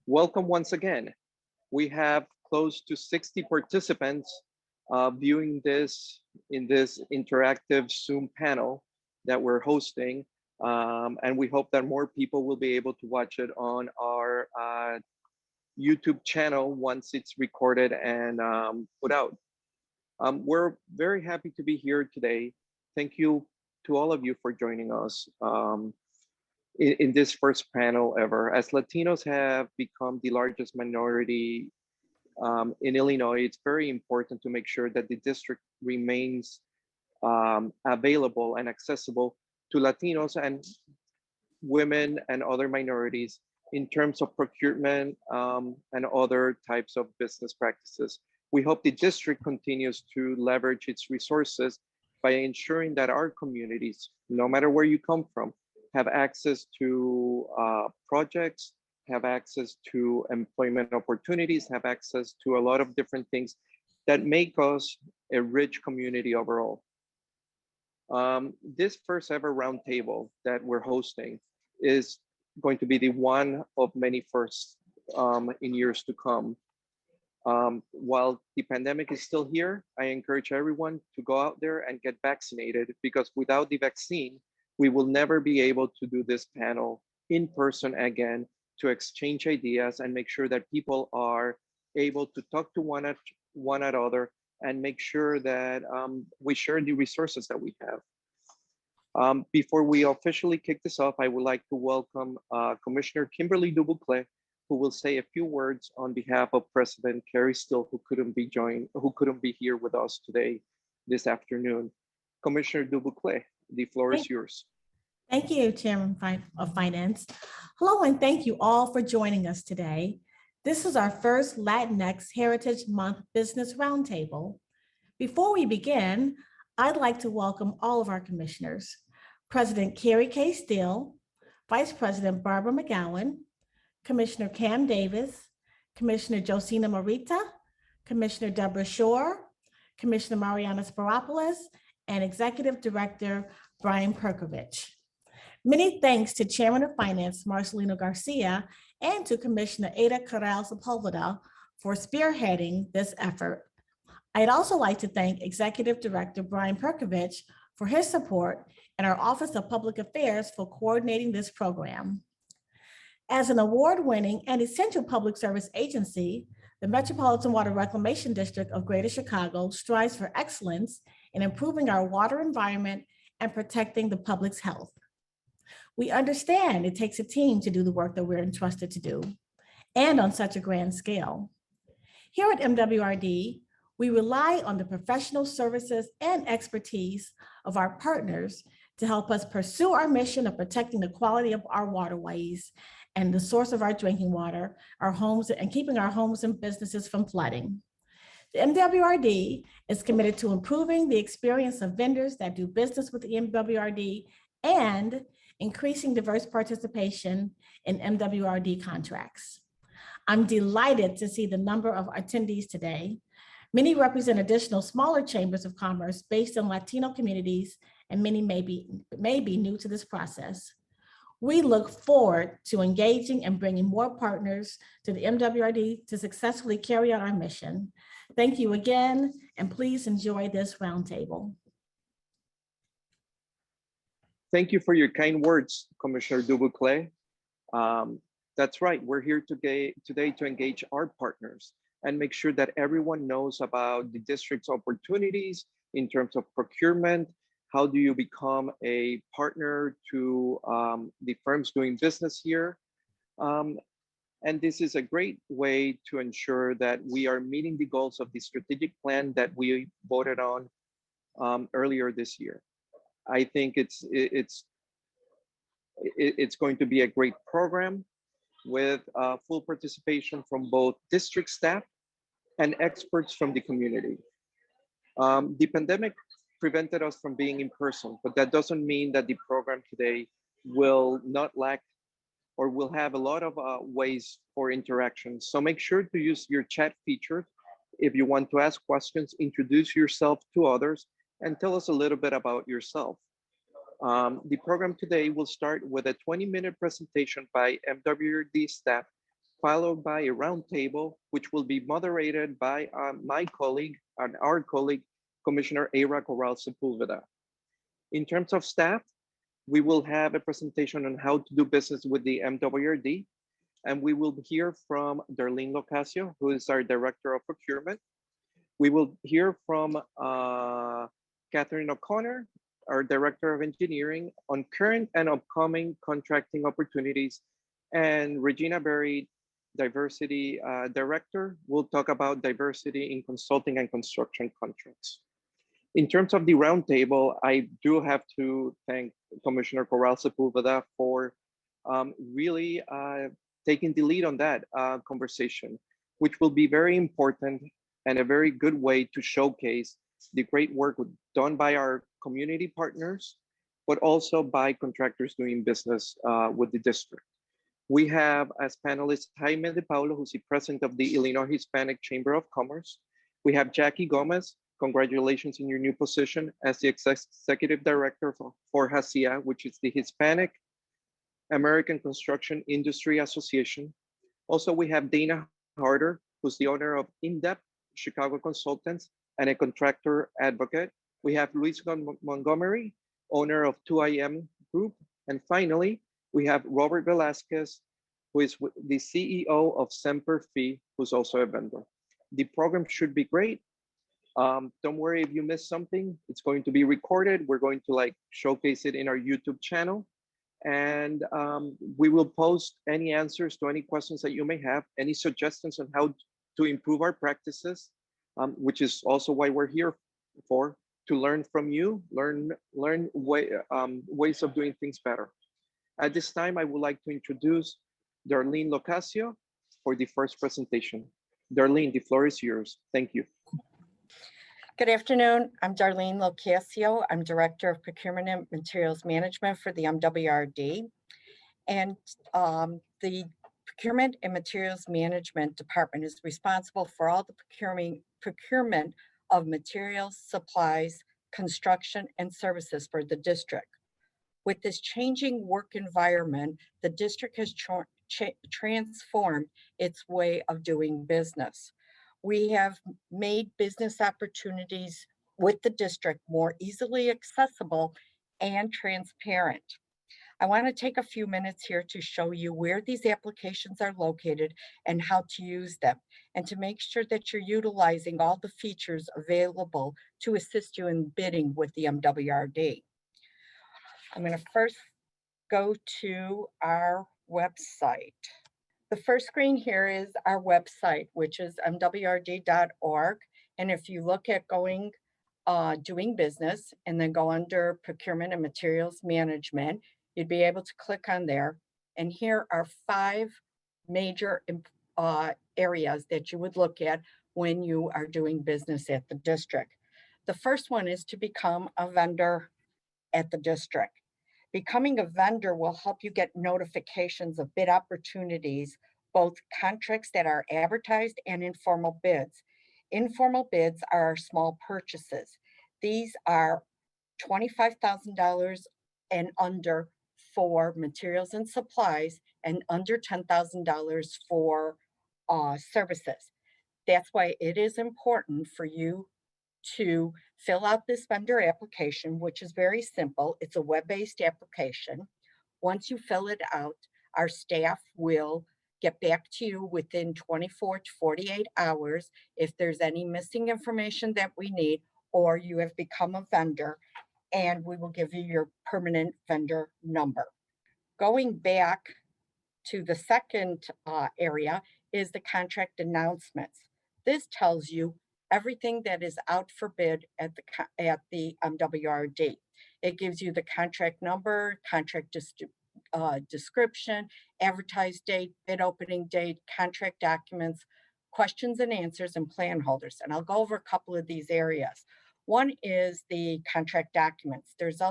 Welcome once again. We have close to 60 participants viewing this in this interactive Zoom panel that we're hosting. And we hope that more people will be able to watch it on our YouTube channel once it's recorded and put out. We're very happy to be here today. Thank you to all of you for joining us in this first panel ever. As Latinos have become the largest minority in Illinois, it's very important to make sure that the district remains available and accessible to Latinos and women and other minorities in terms of procurement and other types of business practices. We hope the district continues to leverage its resources by ensuring that our communities, no matter where you come from, have access to projects, have access to employment opportunities, have access to a lot of different things that make us a rich community overall. This first ever roundtable that we're hosting is going to be the one of many firsts in years to come. While the pandemic is still here, I encourage everyone to go out there and get vaccinated, because without the vaccine, we will never be able to do this panel in person again, to exchange ideas and make sure that people are able to talk to one another and make sure that we share the resources that we have. Before we officially kick this off, I would like to welcome Commissioner Kimberly Doubleclick, who will say a few words on behalf of President Carrie Still, who couldn't be here with us today, this afternoon. Commissioner Doubleclick, the floor is yours. Thank you, Chairman of Finance. Hello, and thank you all for joining us today. This is our first Latinx Heritage Month Business Roundtable. Before we begin, I'd like to welcome all of our commissioners: President Carrie K. Steele, Vice President Barbara McGowan, Commissioner Cam Davis, Commissioner Josina Morita, Commissioner Deborah Shore, Commissioner Mariana Sparopoulos, and Executive Director Brian Perkovich. Many thanks to Chairman of Finance Marcelino Garcia and to Commissioner Ada Corral Sepulveda for spearheading this effort. I'd also like to thank Executive Director Brian Perkovich for his support and our Office of Public Affairs for coordinating this program. As an award-winning and essential public service agency, the Metropolitan Water Reclamation District of Greater Chicago strives for excellence in improving our water environment and protecting the public's health. We understand it takes a team to do the work that we're entrusted to do, and on such a grand scale. Here at MWRD, we rely on the professional services and expertise of our partners to help us pursue our mission of protecting the quality of our waterways and the source of our drinking water, our homes, and keeping our homes and businesses from flooding. The MWRD is committed to improving the experience of vendors that do business with the MWRD and increasing diverse participation in MWRD contracts. I'm delighted to see the number of attendees today. Many represent additional smaller chambers of commerce based in Latino communities, and many may be new to this process. We look forward to engaging and bringing more partners to the MWRD to successfully carry out our mission. Thank you again, and please enjoy this roundtable. Thank you for your kind words, Commissioner Doubleclick. That's right, we're here today to engage our partners and make sure that everyone knows about the district's opportunities in terms of procurement. How do you become a partner to the firms doing business here? And this is a great way to ensure that we are meeting the goals of the strategic plan that we voted on earlier this year. I think it's going to be a great program with full participation from both district staff and experts from the community. The pandemic prevented us from being in person, but that doesn't mean that the program today will not lack or will have a lot of ways for interaction. So make sure to use your chat feature if you want to ask questions, introduce yourself to others, and tell us a little bit about yourself. The program today will start with a 20-minute presentation by MWRD staff followed by a roundtable, which will be moderated by my colleague and our colleague, Commissioner Eira Corral Sepulveda. In terms of staff, we will have a presentation on how to do business with the MWRD, and we will hear from Darlene Locasio, who is our Director of Procurement. We will hear from Kathryn O'Connor, our Director of Engineering, on current and upcoming contracting opportunities. And Regina Berry, Diversity Director, will talk about diversity in consulting and construction contracts. In terms of the roundtable, I do have to thank Commissioner Corral Sepulveda for really taking the lead on that conversation, which will be very important and a very good way to showcase the great work done by our community partners, but also by contractors doing business with the district. We have as panelists Jaime De Paulo, who's the president of the Illinois Hispanic Chamber of Commerce. We have Jackie Gomez. Congratulations in your new position as the executive director for HACIA, which is the Hispanic American Construction Industry Association. Also, we have Dana Harder, who's the owner of In-Depth Chicago Consultants and a contractor advocate. We have Luis Montgomery, owner of 2IM Group. And finally, we have Robert Velasquez, who is the CEO of Semper Fi, who's also a vendor. The program should be great. Don't worry if you missed something. It's going to be recorded. We're going to showcase it in our YouTube channel. And we will post any answers to any questions that you may have, any suggestions on how to improve our practices, which is also why we're here for, to learn from you, learn ways of doing things better. At this time, I would like to introduce Darlene Locasio for the first presentation. Darlene, the floor is yours. Thank you. Good afternoon. I'm Darlene Locasio. I'm Director of Procurement and Materials Management for the MWRD. And the Procurement and Materials Management Department is responsible for all the procurement of materials, supplies, construction, and services for the district. With this changing work environment, the district has transformed its way of doing business. We have made business opportunities with the district more easily accessible and transparent. I want to take a few minutes here to show you where these applications are located and how to use them, and to make sure that you're utilizing all the features available to assist you in bidding with the MWRD. I'm going to first go to our website. The first screen here is our website, which is mwrd.org. And if you look at doing business and then go under procurement and materials management, you'd be able to click on there. And here are 5 major areas that you would look at when you are doing business at the district. The first one is to become a vendor at the district. Becoming a vendor will help you get notifications of bid opportunities, both contracts that are advertised and informal bids. Informal bids are small purchases. These are $25,000 and under for materials and supplies, and under $10,000 for services. That's why it is important for you to fill out this vendor application, which is very simple. It's a web-based application. Once you fill it out, our staff will get back to you within 24 to 48 hours if there's any missing information that we need, or you have become a vendor, and we will give you your permanent vendor number. Going back to the second area is the contract announcements. This tells you everything that is out for bid at the MWRD. It gives you the contract number, contract description, advertised date, bid opening date, contract documents, questions and answers, and plan holders. And I'll go over a couple of these areas. One is the contract documents. There's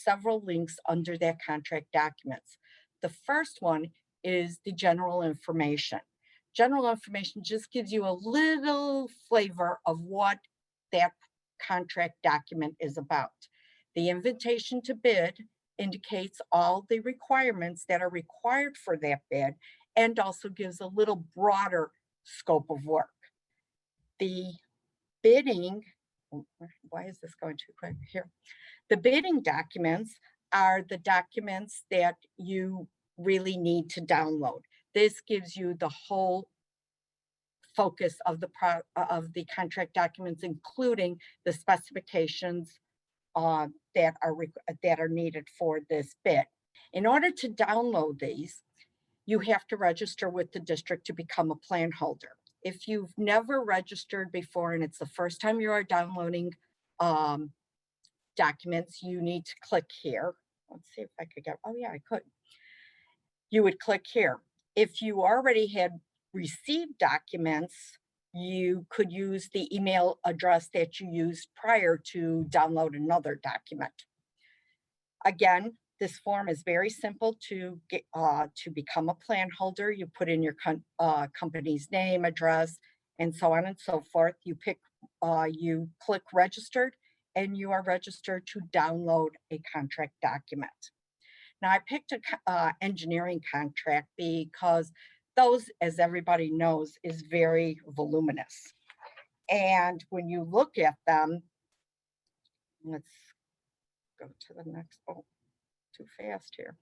several links under that contract documents. The first one is the general information. General information just gives you a little flavor of what that contract document is about. The invitation to bid indicates all the requirements that are required for that bid and also gives a little broader scope of work. The bidding, why is this going too quick here? The bidding documents are the documents that you really need to download. This gives you the whole focus of the contract documents, including the specifications that are needed for this bid. In order to download these, you have to register with the district to become a plan holder. If you've never registered before and it's the first time you are downloading documents, you need to click here. Let's see if I could get, oh yeah, I could. You would click here. If you already had received documents, you could use the email address that you used prior to download another document. Again, this form is very simple to get to become a plan holder. You put in your company's name, address, and so on and so forth. You click registered, and you are registered to download a contract document. Now, I picked a engineering contract because those, as everybody knows, is very voluminous. And when you look at them, let's go to the next, oh, too fast here.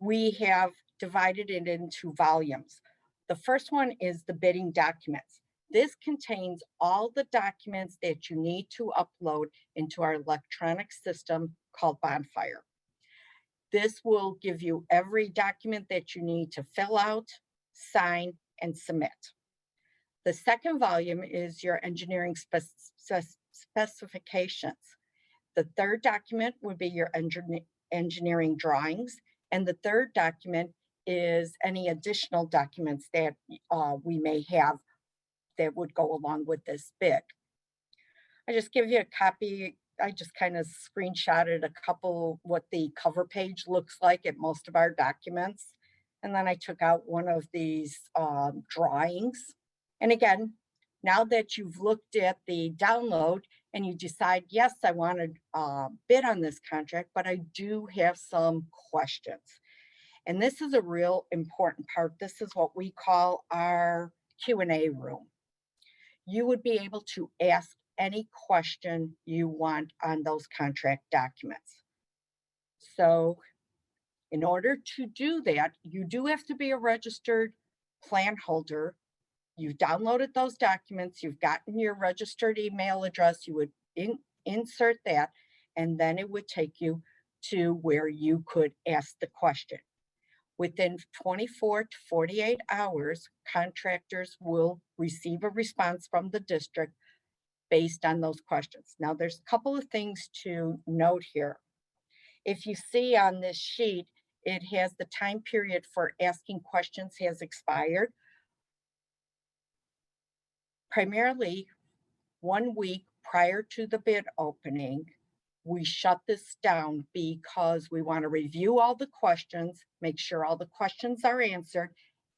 We have divided it into volumes. The first one is the bidding documents. This contains all the documents that you need to upload into our electronic system called Bonfire. This will give you every document that you need to fill out, sign, and submit. The second volume is your engineering specifications. The third document would be your engineering drawings. And the third document is any additional documents that we may have that would go along with this bid. I just give you a copy. I just kind of screenshotted a couple what the cover page looks like at most of our documents. And then I took out one of these drawings. And again, now that you've looked at the download and you decide, yes, I want to bid on this contract, but I do have some questions. And this is a real important part. This is what we call our Q&A room. You would be able to ask any question you want on those contract documents. So in order to do that, you do have to be a registered plan holder. You've downloaded those documents, you've gotten your registered email address, you would insert that, and then it would take you to where you could ask the question. Within 24 to 48 hours, contractors will receive a response from the district based on those questions. Now, there's a couple of things to note here. If you see on this sheet, it has the time period for asking questions has expired. Primarily 1 week prior to the bid opening, we shut this down because we want to review all the questions, make sure all the questions are answered,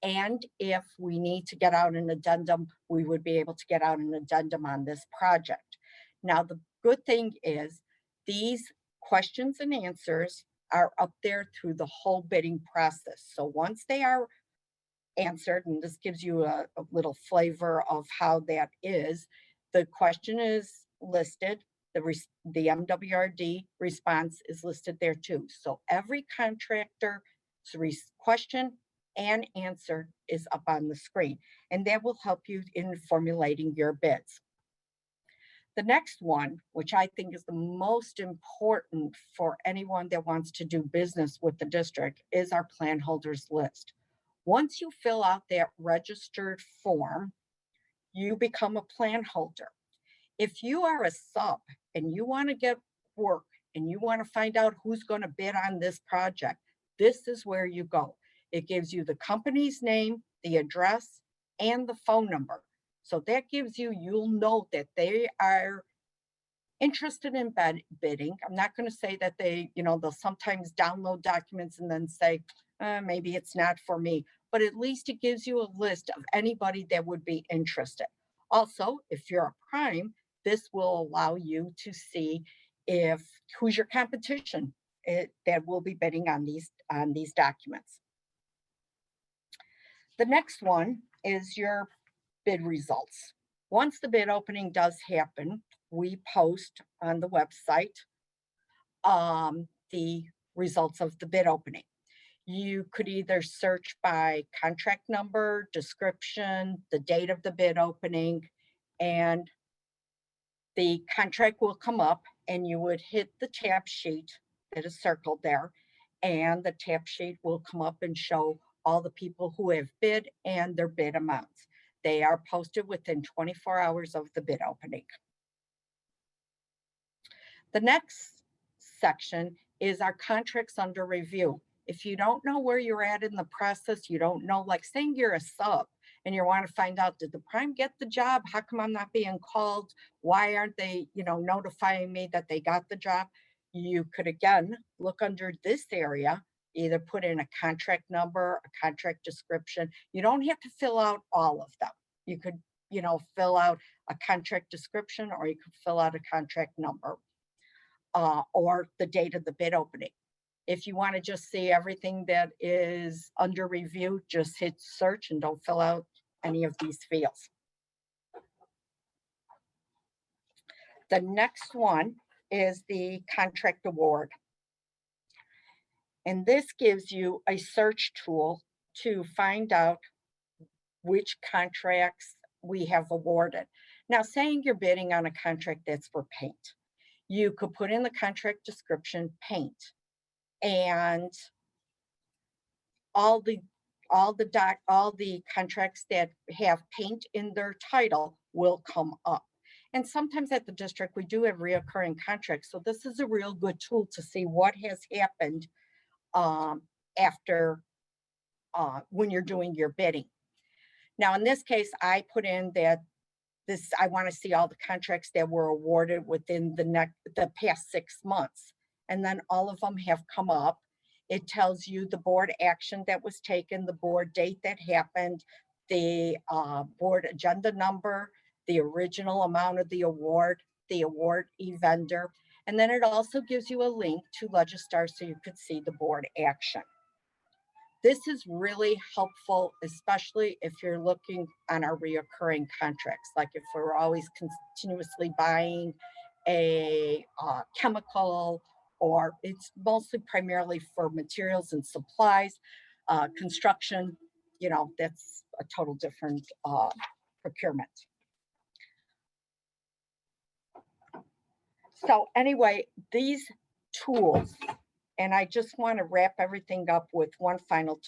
and if we need to get out an addendum, we would be able to get out an addendum on this project. Now, the good thing is these questions and answers are up there through the whole bidding process. So once they are answered, and this gives you a little flavor of how that is, the question is listed, the MWRD response is listed there too. So every contractor's question and answer is up on the screen, and that will help you in formulating your bids. The next one, which I think is the most important for anyone that wants to do business with the district, is our plan holders list. Once you fill out that registered form, you become a plan holder. If you are a sub and you want to get work and you want to find out who's going to bid on this project, this is where you go. It gives you the company's name, the address, and the phone number. So that gives you, you'll know that they are interested in bidding. I'm not going to say that they'll sometimes download documents and then say, maybe it's not for me, but at least it gives you a list of anybody that would be interested. Also, if you're a prime, this will allow you to see who's your competition that will be bidding on these documents. The next one is your bid results. Once the bid opening does happen, we post on the website the results of the bid opening. You could either search by contract number, description, the date of the bid opening, and the contract will come up and you would hit the tab sheet that is circled there, and the tab sheet will come up and show all the people who have bid and their bid amounts. They are posted within 24 hours of the bid opening. The next section is our contracts under review. If you don't know where you're at in the process, you don't know, like saying you're a sub and you want to find out, did the prime get the job? How come I'm not being called? Why aren't they, notifying me that they got the job? You could, again, look under this area, either put in a contract number, a contract description. You don't have to fill out all of them. You could, fill out a contract description, or you could fill out a contract number or the date of the bid opening. If you want to just see everything that is under review, just hit search and don't fill out any of these fields. The next one is the contract award. And this gives you a search tool to find out which contracts we have awarded. Now, saying you're bidding on a contract that's for paint, you could put in the contract description paint, and all the contracts that have paint in their title will come up. And sometimes at the district, we do have reoccurring contracts. So this is a real good tool to see what has happened after when you're doing your bidding. Now, in this case, I put in that I want to see all the contracts that were awarded within the past 6 months. And then all of them have come up. It tells you the board action that was taken, the board date that happened, the board agenda number, the original amount of the awardee vendor. And then it also gives you a link to Legistar so you could see the board action. This is really helpful, especially if you're looking on our reoccurring contracts, like if we're always continuously buying a chemical, or it's mostly primarily for materials and supplies. Construction, that's a total different procurement. So anyway, these tools, and I just want to wrap everything up with one final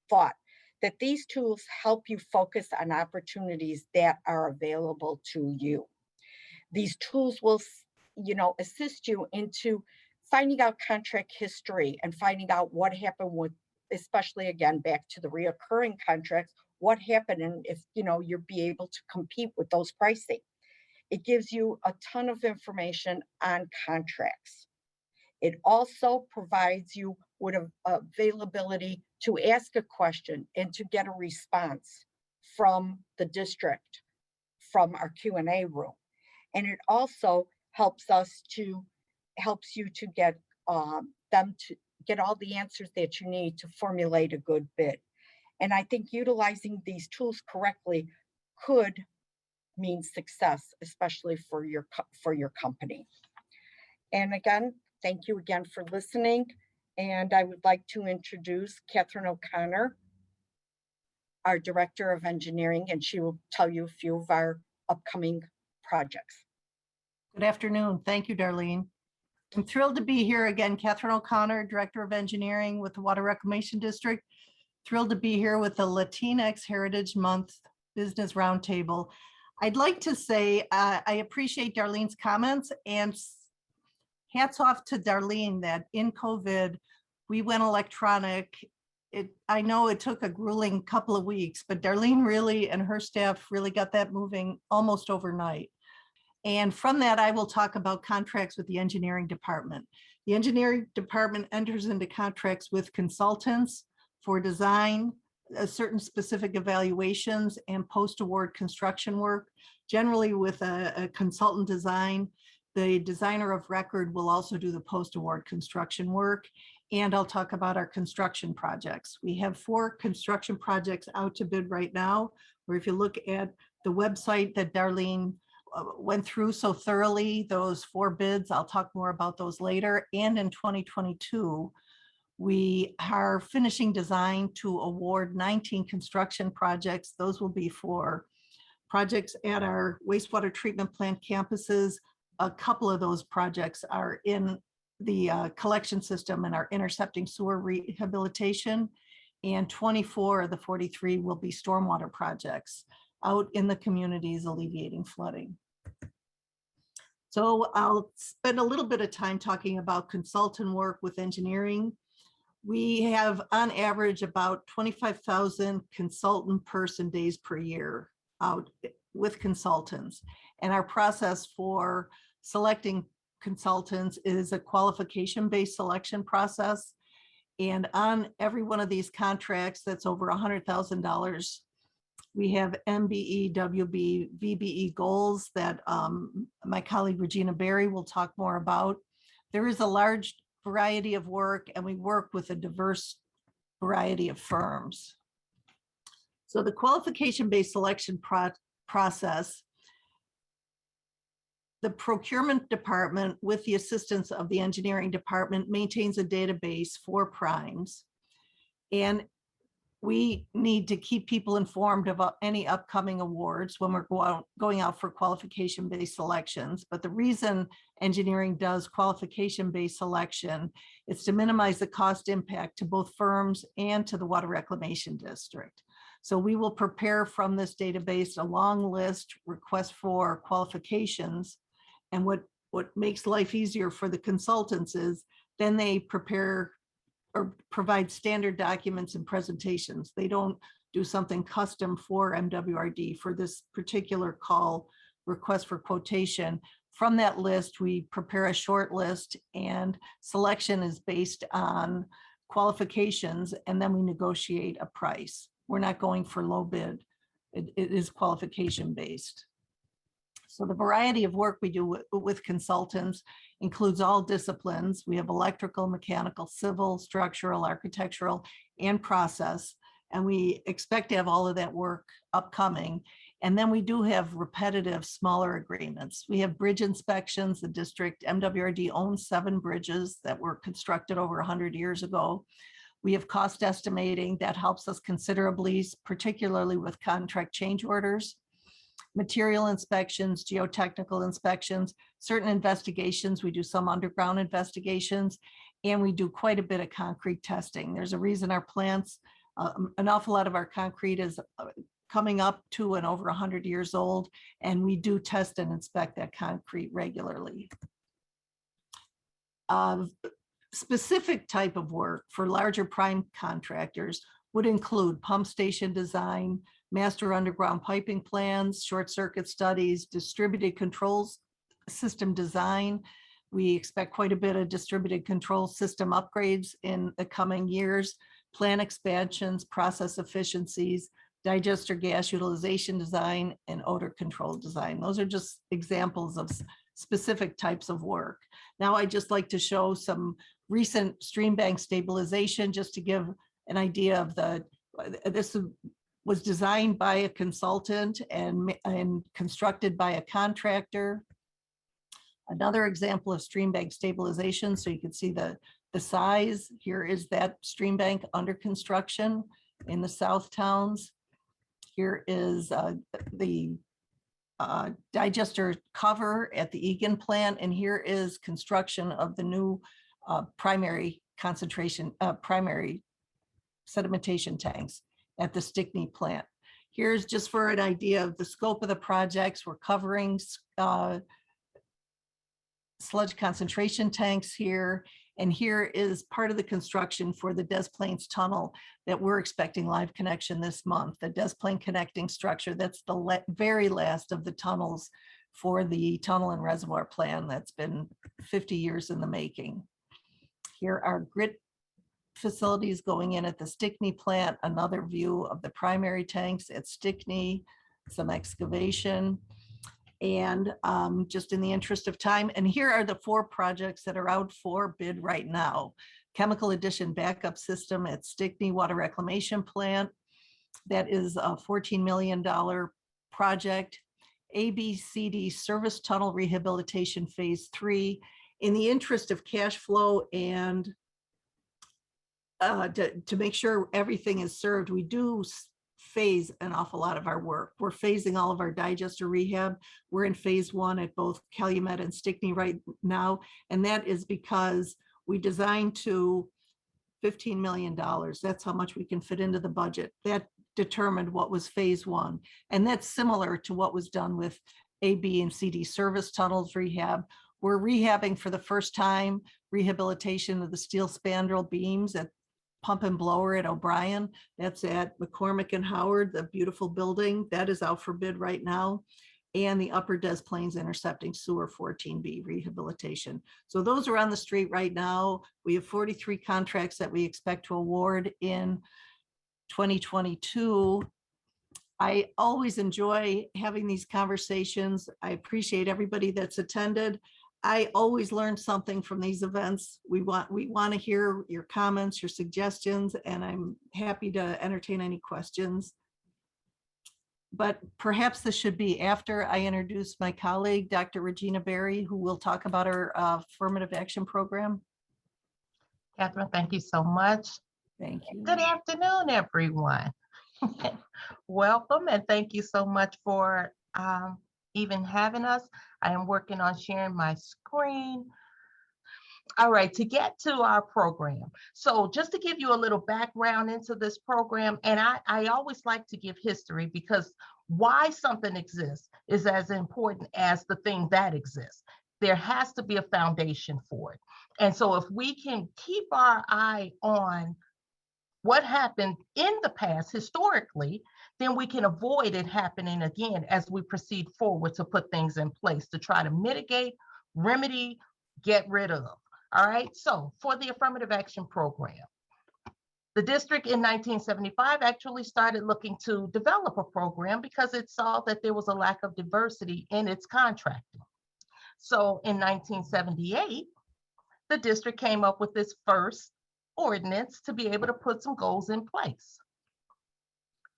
thought, that these tools help you focus on opportunities that are available to you. These tools will, assist you into finding out contract history and finding out what happened with, especially again, back to the reoccurring contracts, what happened, and if, you'll be able to compete with those pricing. It gives you a ton of information on contracts. It also provides you with availability to ask a question and to get a response from the district, from our Q&A room. And it also helps you to get them to get all the answers that you need to formulate a good bid. And I think utilizing these tools correctly could mean success, especially for your company. And again, thank you again for listening. And I would like to introduce Kathryn O'Connor, our Director of Engineering, and she will tell you a few of our upcoming projects. Good afternoon. Thank you, Darlene. I'm thrilled to be here again. Kathryn O'Connor, Director of Engineering with the Water Reclamation District. Thrilled to be here with the Latinx Heritage Month Business Roundtable. I'd like to say I appreciate Darlene's comments, and hats off to Darlene that in COVID, we went electronic. I know it took a grueling couple of weeks, but Darlene really and her staff really got that moving almost overnight. And from that, I will talk about contracts with the engineering department. The engineering department enters into contracts with consultants for design, certain specific evaluations, and post-award construction work, generally with a consultant design. The designer of record will also do the post-award construction work. and I'll talk about our construction projects. We have 4 construction projects out to bid right now, where if you look at the website that Darlene went through so thoroughly, those 4 bids, I'll talk more about those later. And in 2022, we are finishing design to award 19 construction projects. Those will be for projects at our wastewater treatment plant campuses. A couple of those projects are in the collection system and are intercepting sewer rehabilitation. And 24 of the 43 will be stormwater projects out in the communities alleviating flooding. So I'll spend a little bit of time talking about consultant work with engineering. We have on average about 25,000 consultant person days per year out with consultants. And our process for selecting consultants is a qualification-based selection process. And on every one of these contracts that's over $100,000, we have MBE, WB, VBE goals that my colleague Regina Berry will talk more about. There is a large variety of work, and we work with a diverse variety of firms. So the qualification-based selection process, the procurement department, with the assistance of the engineering department, maintains a database for primes. And we need to keep people informed about any upcoming awards when we're going out for qualification-based selections. But the reason engineering does qualification-based selection is to minimize the cost impact to both firms and to the Water Reclamation District. So we will prepare from this database a long list, request for qualifications. And what makes life easier for the consultants is then they prepare or provide standard documents and presentations. They don't do something custom for MWRD for this particular call request for quotation. From that list, we prepare a short list, and selection is based on qualifications, and then we negotiate a price. We're not going for low bid. It is qualification based. So the variety of work we do with consultants includes all disciplines. We have electrical, mechanical, civil, structural, architectural, and process. And we expect to have all of that work upcoming. And then we do have repetitive, smaller agreements. We have bridge inspections. The district, MWRD, owns 7 bridges that were constructed over 100 years ago. We have cost estimating that helps us considerably, particularly with contract change orders. Material inspections, geotechnical inspections, certain investigations. We do some underground investigations, and we do quite a bit of concrete testing. There's a reason our plants, an awful lot of our concrete is coming up to and over 100 years old, and we do test and inspect that concrete regularly. Specific type of work for larger prime contractors would include pump station design, master underground piping plans, short circuit studies, distributed controls system design. We expect quite a bit of distributed control system upgrades in the coming years, plant expansions, process efficiencies, digester gas utilization design, and odor control design. Those are just examples of specific types of work. Now I'd just like to show some recent stream bank stabilization just to give an idea of this was designed by a consultant and constructed by a contractor. Another example of stream bank stabilization, so you can see the size. Here is that stream bank under construction in the South Towns. Here is the digester cover at the Egan plant, and here is construction of the new primary sedimentation tanks at the Stickney plant. Here's just for an idea of the scope of the projects. We're covering sludge concentration tanks here. And here is part of the construction for the Des Plaines tunnel that we're expecting live connection this month. The Des Plaines connecting structure, that's the very last of the tunnels for the tunnel and reservoir plan that's been 50 years in the making. Here are grit facilities going in at the Stickney plant, another view of the primary tanks at Stickney, some excavation. And just in the interest of time, and here are the 4 projects that are out for bid right now. chemical addition backup system at Stickney Water Reclamation Plant. That is a $14 million project. ABCD Service Tunnel Rehabilitation Phase 3. In the interest of cash flow and to make sure everything is served, we do phase an awful lot of our work. We're phasing all of our digester rehab. We're in phase 1 at both Calumet and Stickney right now. And that is because we designed to $15 million. That's how much we can fit into the budget. That determined what was phase 1. And that's similar to what was done with A, B, and CD service tunnels rehab. We're rehabbing for the first time rehabilitation of the steel spandrel beams at Pump and Blower at O'Brien. That's at McCormick and Howard, the beautiful building. That is out for bid right now. And the Upper Des Plaines Intercepting Sewer 14B rehabilitation. So those are on the street right now. We have 43 contracts that we expect to award in 2022. I always enjoy having these conversations. I appreciate everybody that's attended. I always learn something from these events. We want to hear your comments, your suggestions, and I'm happy to entertain any questions. But perhaps this should be after I introduce my colleague, Dr. Regina Berry, who will talk about our affirmative action program. Kathryn, thank you so much. Thank you. Good afternoon, everyone. Welcome, and thank you so much for even having us. I am working on sharing my screen. All right, to get to our program. So just to give you a little background into this program, and I always like to give history because why something exists is as important as the thing that exists. There has to be a foundation for it. And so if we can keep our eye on what happened in the past historically, then we can avoid it happening again as we proceed forward to put things in place to try to mitigate, remedy, get rid of. All right, so for the affirmative action program, the district in 1975 actually started looking to develop a program because it saw that there was a lack of diversity in its contracting. So in 1978, the district came up with its first ordinance to be able to put some goals in place.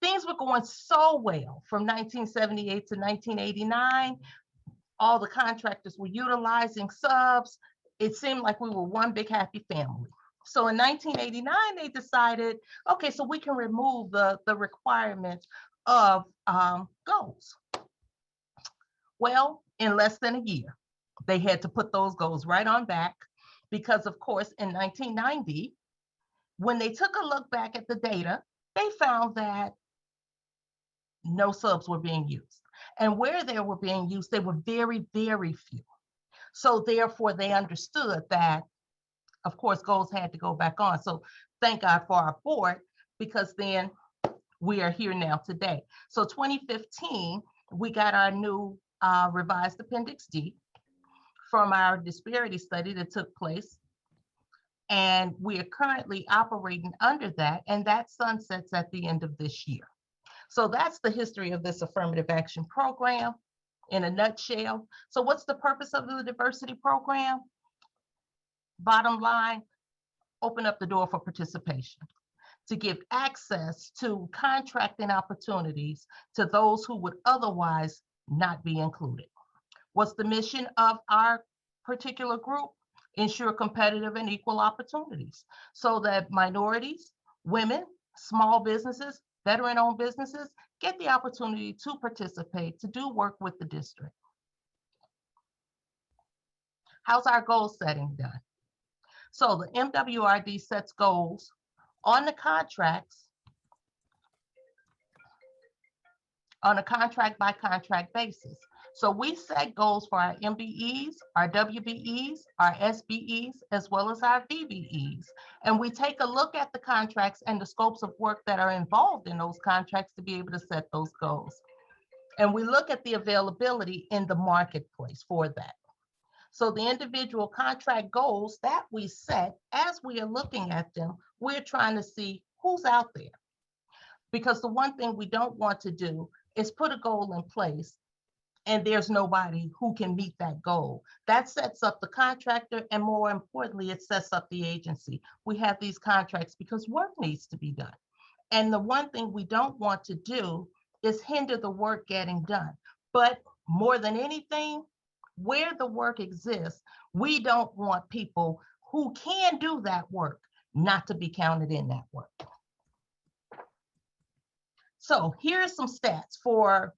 Things were going so well from 1978 to 1989. All the contractors were utilizing subs. It seemed like we were one big happy family. So in 1989, they decided, okay, so we can remove the requirement of goals. Well, in less than a year, they had to put those goals right on back because, of course, in 1990, when they took a look back at the data, they found that no subs were being used. And where they were being used, they were very, very few. So therefore, they understood that, of course, goals had to go back on. So thank God for our board, because then we are here now today. So 2015, we got our new revised Appendix D from our disparity study that took place. And we are currently operating under that, and that sunsets at the end of this year. So that's the history of this affirmative action program in a nutshell. So what's the purpose of the diversity program? Bottom line, open up the door for participation, to give access to contracting opportunities to those who would otherwise not be included. What's the mission of our particular group? Ensure competitive and equal opportunities so that minorities, women, small businesses, veteran-owned businesses get the opportunity to participate, to do work with the district. How's our goal setting done? So the MWRD sets goals on the contracts on a contract by contract basis. So we set goals for our MBEs, our WBEs, our SBEs, as well as our VBEs. And we take a look at the contracts and the scopes of work that are involved in those contracts to be able to set those goals. And we look at the availability in the marketplace for that. So the individual contract goals that we set, as we are looking at them, we're trying to see who's out there. Because the one thing we don't want to do is put a goal in place and there's nobody who can meet that goal. That sets up the contractor, and more importantly, it sets up the agency. We have these contracts because work needs to be done. And the one thing we don't want to do is hinder the work getting done. But more than anything, where the work exists, we don't want people who can do that work not to be counted in that work. So here are some stats for,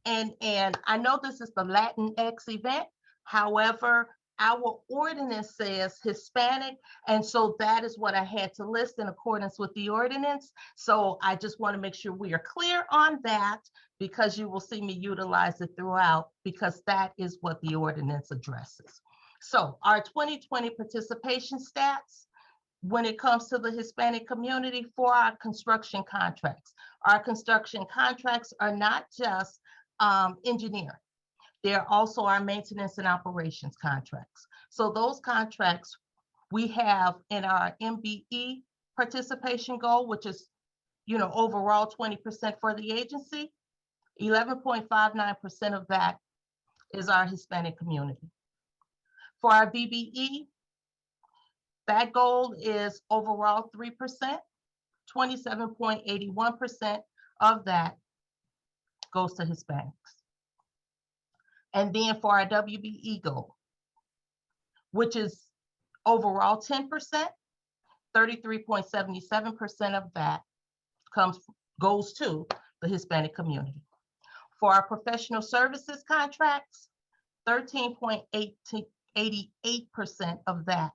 and I know this is the Latinx event. However, our ordinance says Hispanic, and so that is what I had to list in accordance with the ordinance. So I just want to make sure we are clear on that, because you will see me utilize it throughout, because that is what the ordinance addresses. So our 2020 participation stats, when it comes to the Hispanic community for our construction contracts. Our construction contracts are not just engineering. They're also our maintenance and operations contracts. So those contracts we have in our MBE participation goal, which is, overall 20% for the agency, 11.59% of that is our Hispanic community. For our BBE, that goal is overall 3%, 27.81% of that goes to Hispanics. And then for our WBE goal, which is overall 10%, 33.77% of that goes to the Hispanic community. For our professional services contracts, 13.88% of that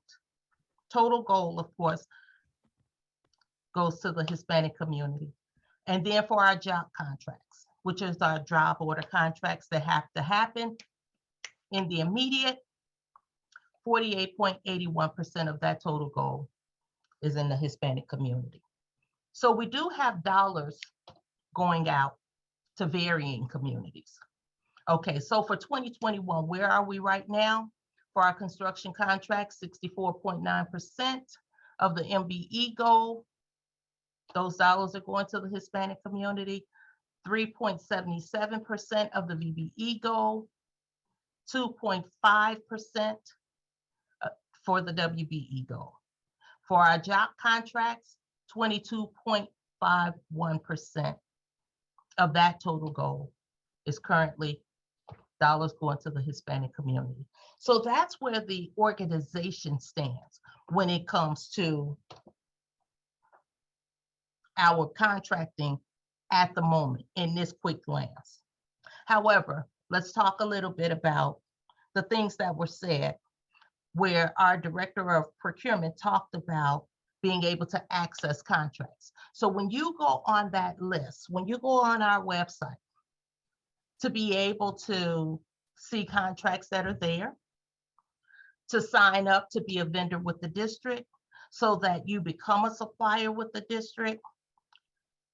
total goal, of course, goes to the Hispanic community. And then for our job contracts, which is our job order contracts that have to happen in the immediate, 48.81% of that total goal is in the Hispanic community. So we do have dollars going out to varying communities. Okay, so for 2021, where are we right now? For our construction contracts, 64.9% of the MBE goal. Those dollars are going to the Hispanic community. 3.77% of the VBE goal. 2.5% for the WBE goal. For our job contracts, 22.51% of that total goal is currently dollars going to the Hispanic community. So that's where the organization stands when it comes to our contracting at the moment in this quick glance. However, let's talk a little bit about the things that were said where our director of procurement talked about being able to access contracts. So when you go on that list, when you go on our website, to be able to see contracts that are there, to sign up to be a vendor with the district so that you become a supplier with the district.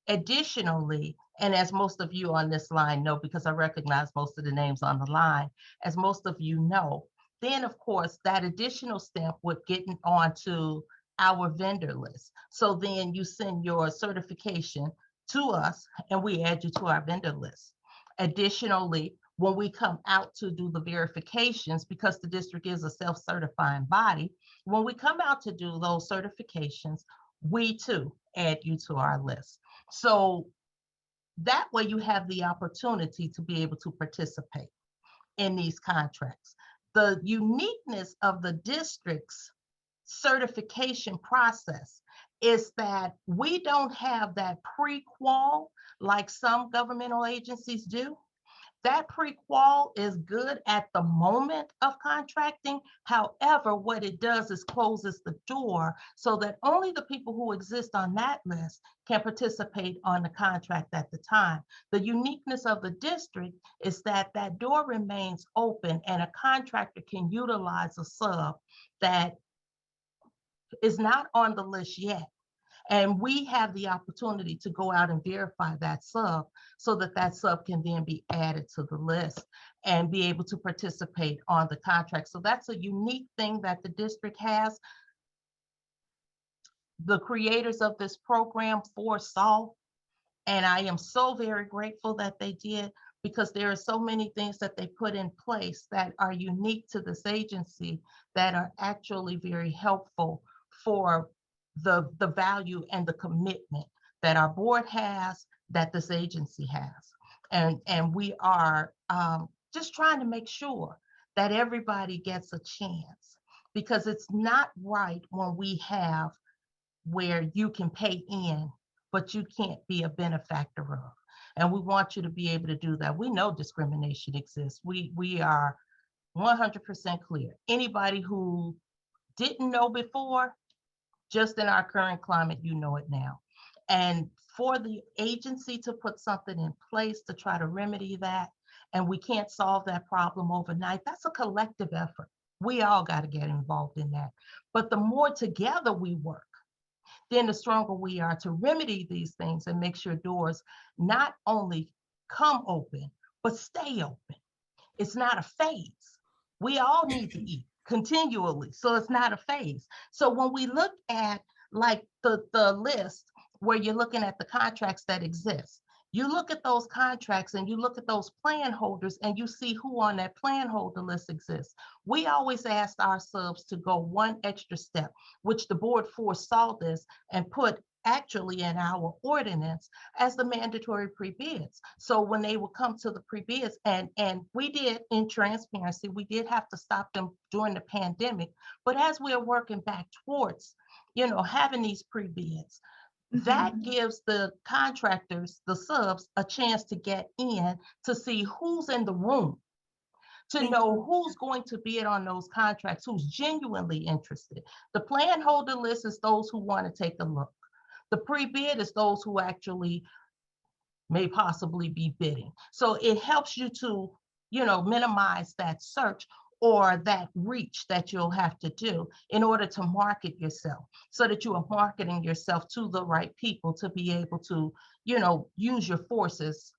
Additionally, and as most of you on this line know, because I recognize most of the names on the line, as most of you know, then of course that additional step would get onto our vendor list. So then you send your certification to us and we add you to our vendor list. Additionally, when we come out to do the verifications, because the district is a self-certifying body, when we come out to do those certifications, we too add you to our list. So that way you have the opportunity to be able to participate in these contracts. The uniqueness of the district's certification process is that we don't have that pre-qual like some governmental agencies do. That pre-qual is good at the moment of contracting. However, what it does is closes the door so that only the people who exist on that list can participate on the contract at the time. The uniqueness of the district is that that door remains open and a contractor can utilize a sub that is not on the list yet. And we have the opportunity to go out and verify that sub so that that sub can then be added to the list and be able to participate on the contract. So that's a unique thing that the district has. The creators of this program foresaw, and I am so very grateful that they did, because there are so many things that they put in place that are unique to this agency that are actually very helpful for the value and the commitment that our board has, that this agency has. And we are just trying to make sure that everybody gets a chance, because it's not right when we have where you can pay in, but you can't be a benefactor of. And we want you to be able to do that. We know discrimination exists. We are 100% clear. Anybody who didn't know before, just in our current climate, you know it now. And for the agency to put something in place to try to remedy that, and we can't solve that problem overnight, that's a collective effort. We all got to get involved in that. But the more together we work, then the stronger we are to remedy these things and make sure doors not only come open, but stay open. It's not a phase. We all need to eat continually, so it's not a phase. So when we look at like the list where you're looking at the contracts that exist, you look at those contracts and you look at those plan holders and you see who on that plan holder list exists. We always asked our subs to go one extra step, which the board foresaw this and put actually in our ordinance as the mandatory pre-bids. So when they would come to the pre-bids, and we did, in transparency, we did have to stop them during the pandemic, but as we're working back towards, having these pre-bids, that gives the contractors, the subs, a chance to get in to see who's in the room, to know who's going to bid on those contracts, who's genuinely interested. The plan holder list is those who want to take a look. The pre-bid is those who actually may possibly be bidding. So it helps you to, minimize that search or that reach that you'll have to do in order to market yourself, so that you are marketing yourself to the right people to be able to, use your forces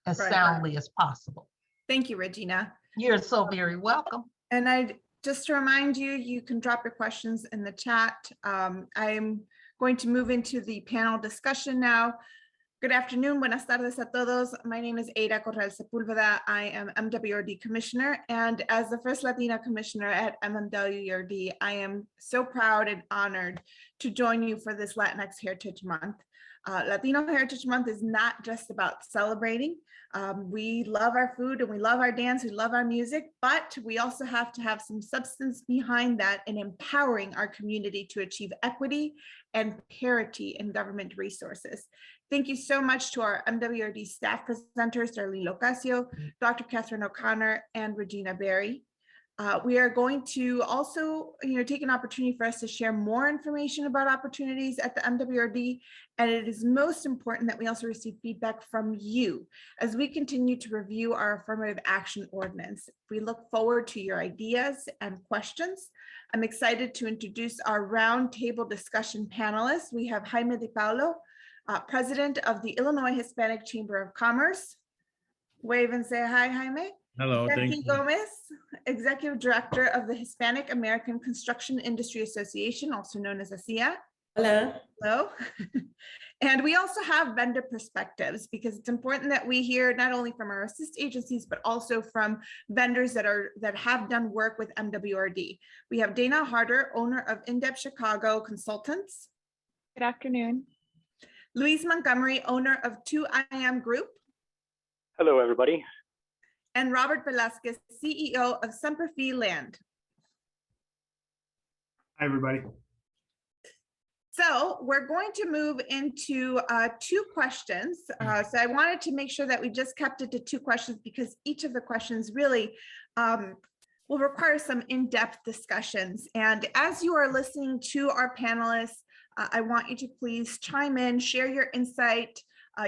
as soundly as possible. Thank you, Regina. You're so very welcome. And just to remind you, you can drop your questions in the chat. I'm going to move into the panel discussion now. Good afternoon, buenas tardes a todos. My name is Ada Corral Sepulveda. I am MWRD Commissioner, and as the first Latina Commissioner at MWRD, I am so proud and honored to join you for this Latinx Heritage Month. Latino Heritage Month is not just about celebrating. We love our food and we love our dance, we love our music, but we also have to have some substance behind that in empowering our community to achieve equity and parity in government resources. Thank you so much to our MWRD staff presenters, Darlene Locasio, Dr. Kathryn O'Connor, and Regina Berry. We are going to also, take an opportunity for us to share more information about opportunities at the MWRD, and it is most important that we also receive feedback from you as we continue to review our affirmative action ordinance. We look forward to your ideas and questions. I'm excited to introduce our roundtable discussion panelists. We have Jaime De Paulo, President of the Illinois Hispanic Chamber of Commerce. Wave and say hi, Jaime. Hello, thank you. Gomez, Executive Director of the Hispanic American Construction Industry Association, also known as ASIA. Hello. Hello. And we also have vendor perspectives, because it's important that we hear not only from our assist agencies, but also from vendors that have done work with MWRD. We have Dana Harder, owner of In-Depth Chicago Consultants. Good afternoon. Luis Montgomery, owner of 2IM Group. Hello, everybody. And Robert Velasquez, CEO of Semper Fi Land. Hi, everybody. So we're going to move into 2 questions. So I wanted to make sure that we just kept it to 2 questions, because each of the questions really will require some in-depth discussions. And as you are listening to our panelists, I want you to please chime in, share your insight,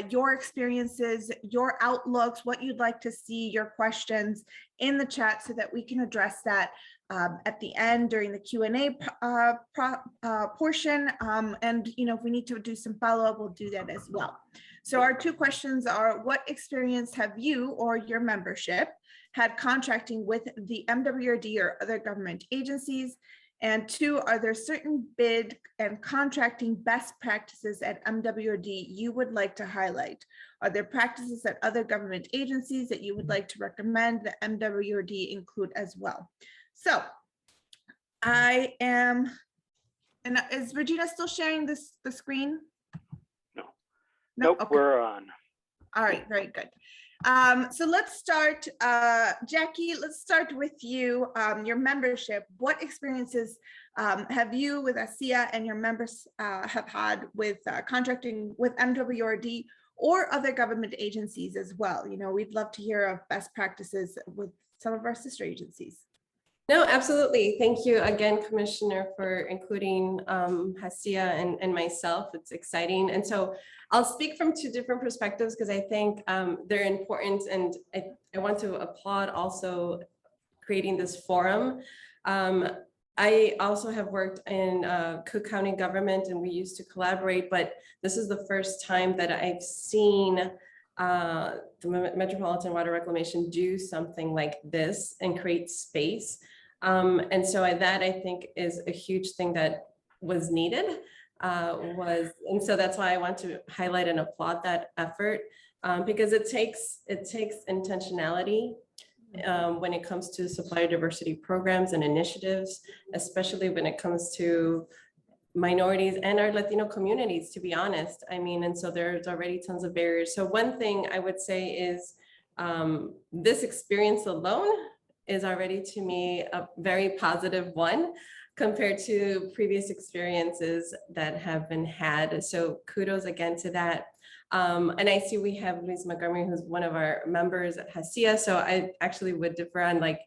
your experiences, your outlooks, what you'd like to see, your questions in the chat, so that we can address that at the end during the Q&A portion. And if we need to do some follow-up, we'll do that as well. So our 2 questions are: what experience have you or your membership had contracting with the MWRD or other government agencies? And 2, are there certain bid and contracting best practices at MWRD you would like to highlight? Are there practices at other government agencies that you would like to recommend that MWRD include as well? So I am, and is Regina still sharing the screen? No. No, Nope, okay. we're on. All right, very good. So let's start, Jackie, let's start with you, your membership. What experiences have you with ASEA and your members have had with contracting with MWRD or other government agencies as well? You know, we'd love to hear of best practices with some of our sister agencies. No, absolutely. Thank you again, Commissioner, for including ASEA and myself. It's exciting. And so I'll speak from 2 different perspectives because I think they're important. And I want to applaud also creating this forum. I also have worked in Cook County government and we used to collaborate, but this is the first time that I've seen the Metropolitan Water Reclamation do something like this and create space. And so that I think is a huge thing that was needed. And so that's why I want to highlight and applaud that effort because it takes intentionality when it comes to supplier diversity programs and initiatives, especially when it comes to minorities and our Latino communities, to be honest. I mean, and so there's already tons of barriers. So one thing I would say is this experience alone is already to me a very positive one compared to previous experiences that have been had. So kudos again to that. And I see we have Luis Montgomery, who's one of our members at ASEA. So I actually would differ on like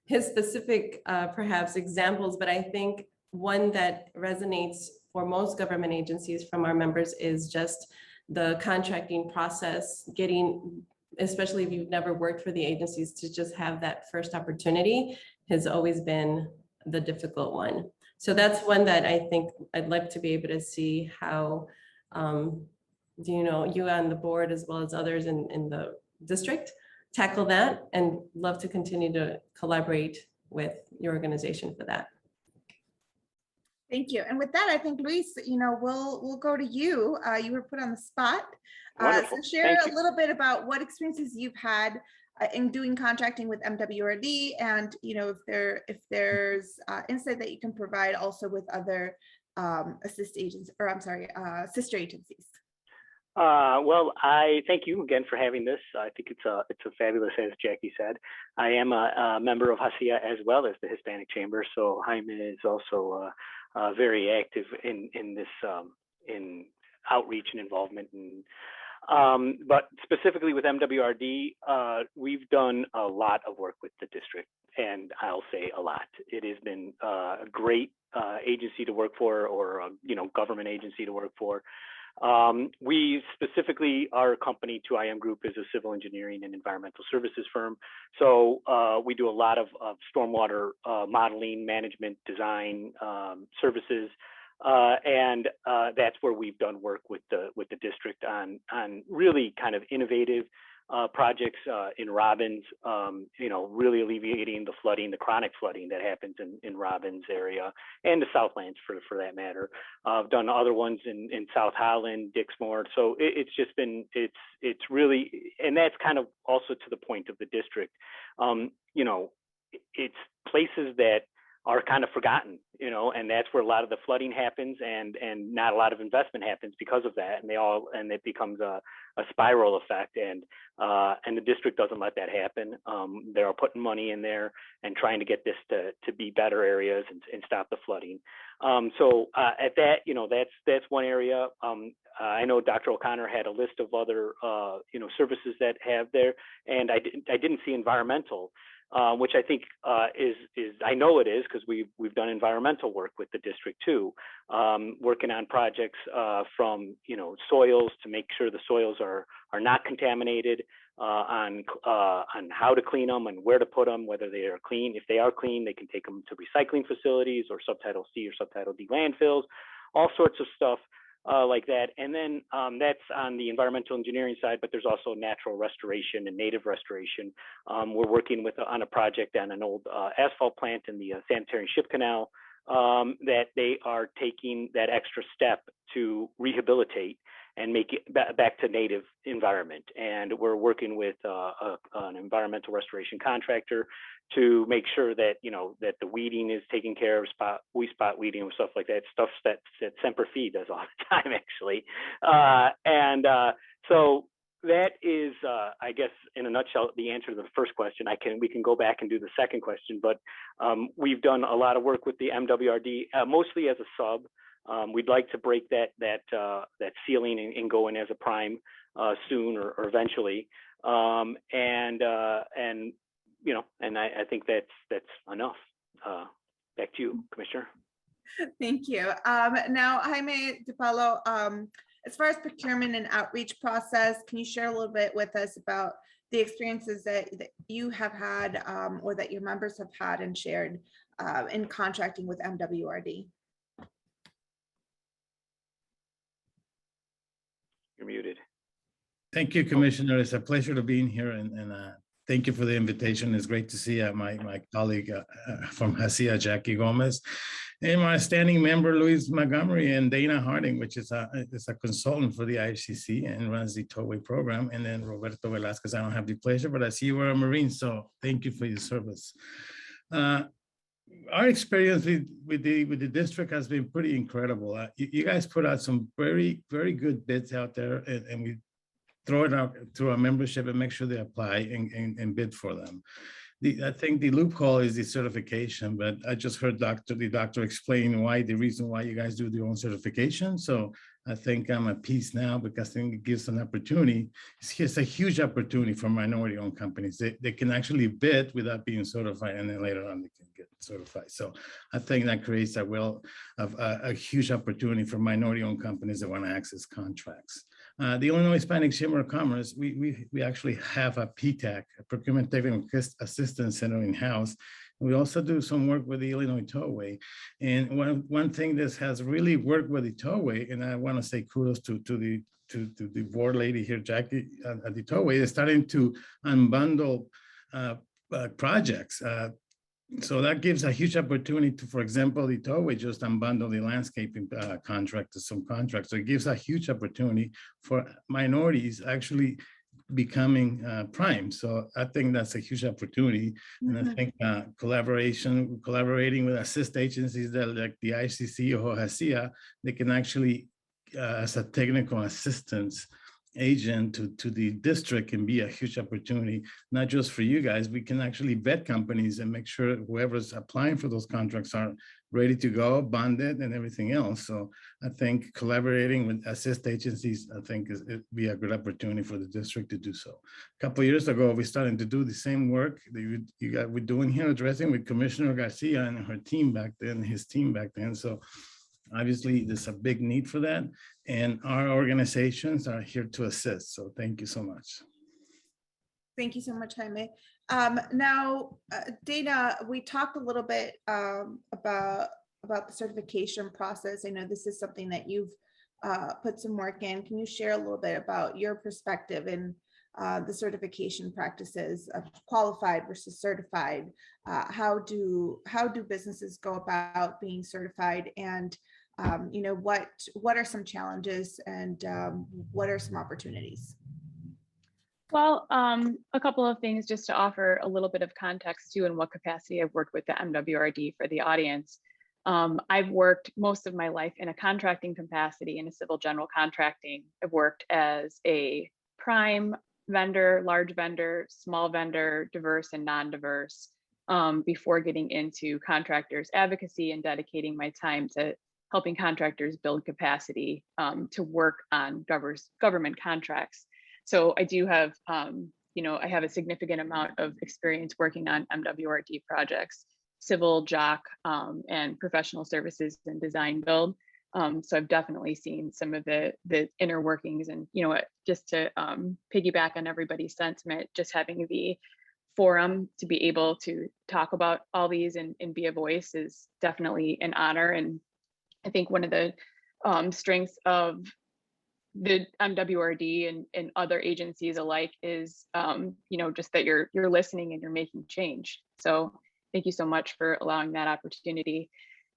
his specific perhaps examples, but I think one that resonates for most government agencies from our members is just the contracting process, getting, especially if you've never worked for the agencies, to just have that first opportunity has always been the difficult one. So that's one that I think I'd like to be able to see how, you know, you on the board as well as others in the district tackle that, and love to continue to collaborate with your organization for that. Thank you. And with that, I think, Luis, you know, we'll go to you. You were put on the spot. Wonderful. So share Thank a little bit about what experiences you've had in doing contracting with MWRD, and you know, if there's insight that you can provide also with other sister agencies. Well, I thank you again for having this. I think it's a fabulous, as Jackie said. I am a member of ASEA as well as the Hispanic Chamber, so Jaime is also very active in this in outreach and involvement. And but specifically with MWRD, we've done a lot of work with the district, and I'll say a lot. It has been a great agency to work for, or you know, government agency to work for. We specifically, our company, 2IM Group, is a civil engineering and environmental services firm. So we do a lot of stormwater modeling, management, design services. And that's where we've done work with the district on really kind of innovative projects in Robbins, you know, really alleviating the flooding, the chronic flooding that happens in Robbins area and the Southlands for that matter. I've done other ones in South Holland, Dixmoor. So it's just been, it's really, and that's kind of also to the point of the district. You know, it's places that are kind of forgotten, you know, and that's where a lot of the flooding happens, and not a lot of investment happens because of that, and it becomes a spiral effect, and the district doesn't let that happen. They're putting money in there and trying to get this to be better areas and stop the flooding. So at that, you know, that's one area. I know Dr. O'Connor had a list of other you know, services that have there, and I didn't see environmental. Which I think is I know it is, because we've done environmental work with the district too, working on projects from, you know, soils to make sure the soils are not contaminated, on how to clean them and where to put them, whether they are clean. If they are clean, they can take them to recycling facilities or Subtitle C or Subtitle D landfills, all sorts of stuff. Like that. And then that's on the environmental engineering side, but there's also natural restoration and native restoration. We're working on a project on an old asphalt plant in the sanitary ship canal that they are taking that extra step to rehabilitate and make it back to native environment. And we're working with an environmental restoration contractor to make sure that, you know, that the weeding is taken care of, spot weeding and stuff like that, stuff that Semper Fi does all the time, actually. So that is, I guess, in a nutshell, the answer to the first question. We can go back and do the second question, but we've done a lot of work with the MWRD, mostly as a sub. We'd like to break that ceiling and go in as a prime soon or eventually. You know, and I think that's enough. Back to you, Commissioner. Thank you. Now, Jaime DePaulo, as far as procurement and outreach process, can you share a little bit with us about the experiences that you have had or that your members have had and shared in contracting with MWRD? You're muted. Thank you, Commissioner. It's a pleasure to be in here, and thank you for the invitation. It's great to see my colleague from Hacia, Jackie Gomez, and my standing member, Luis Montgomery, and Dana Harding, which is a consultant for the IHCC and runs the tollway program. And then Roberto Velasquez, I don't have the pleasure, but I see you are a Marine, so thank you for your service. Our experience with the district has been pretty incredible. You guys put out some very, very good bids out there, and we throw it out to our membership and make sure they apply and bid for them. I think the loophole is the certification, but I just heard the doctor explain the reason why you guys do your own certification. So I think I'm at peace now, because I think it gives an opportunity. It's a huge opportunity for minority-owned companies. They can actually bid without being certified, and then later on they can get certified. So I think that creates a huge opportunity for minority-owned companies that want to access contracts. The Illinois Hispanic Chamber of Commerce, we actually have a PTAC, a Procurement Technical Assistance Center in-house. We also do some work with the Illinois Tollway. And one thing that has really worked with the Tollway, and I want to say kudos to the board lady here, Jackie, at the Tollway, is starting to unbundle projects. So that gives a huge opportunity to, for example, the Tollway just unbundle the landscaping contract to some contracts. So it gives a huge opportunity for minorities actually becoming prime. So I think that's a huge opportunity. And I think collaborating with assist agencies that like the ICC or HACIA, they can actually, as a technical assistance agent to the district, can be a huge opportunity, not just for you guys. We can actually vet companies and make sure whoever's applying for those contracts are ready to go, bonded, and everything else. So I think collaborating with assist agencies, I think it'd be a good opportunity for the district to do so. A couple of years ago, we started to do the same work that we're doing here, addressing with Commissioner Garcia and her team back then, his team back then. So obviously, there's a big need for that, and our organizations are here to assist. So thank you so much. Thank you so much, Jaime. Now, Dana, we talked a little bit about the certification process. I know this is something that you've put some work in. Can you share a little bit about your perspective in the certification practices of qualified versus certified? How do businesses go about being certified, and you know, what are some challenges, and what are some opportunities? Well, a couple of things just to offer a little bit of context too, in what capacity I've worked with the MWRD for the audience. I've worked most of my life in a contracting capacity, in a civil general contracting. I've worked as a prime vendor, large vendor, small vendor, diverse and non-diverse, before getting into contractors advocacy and dedicating my time to helping contractors build capacity to work on government contracts. So I do have, you know, I have a significant amount of experience working on MWRD projects, civil, jock, and professional services and design build. So I've definitely seen some of the inner workings, and, you know, just to piggyback on everybody's sentiment, just having the forum to be able to talk about all these and be a voice is definitely an honor. And I think one of the strengths of the MWRD and other agencies alike is, you know, just that you're listening and you're making change. So thank you so much for allowing that opportunity.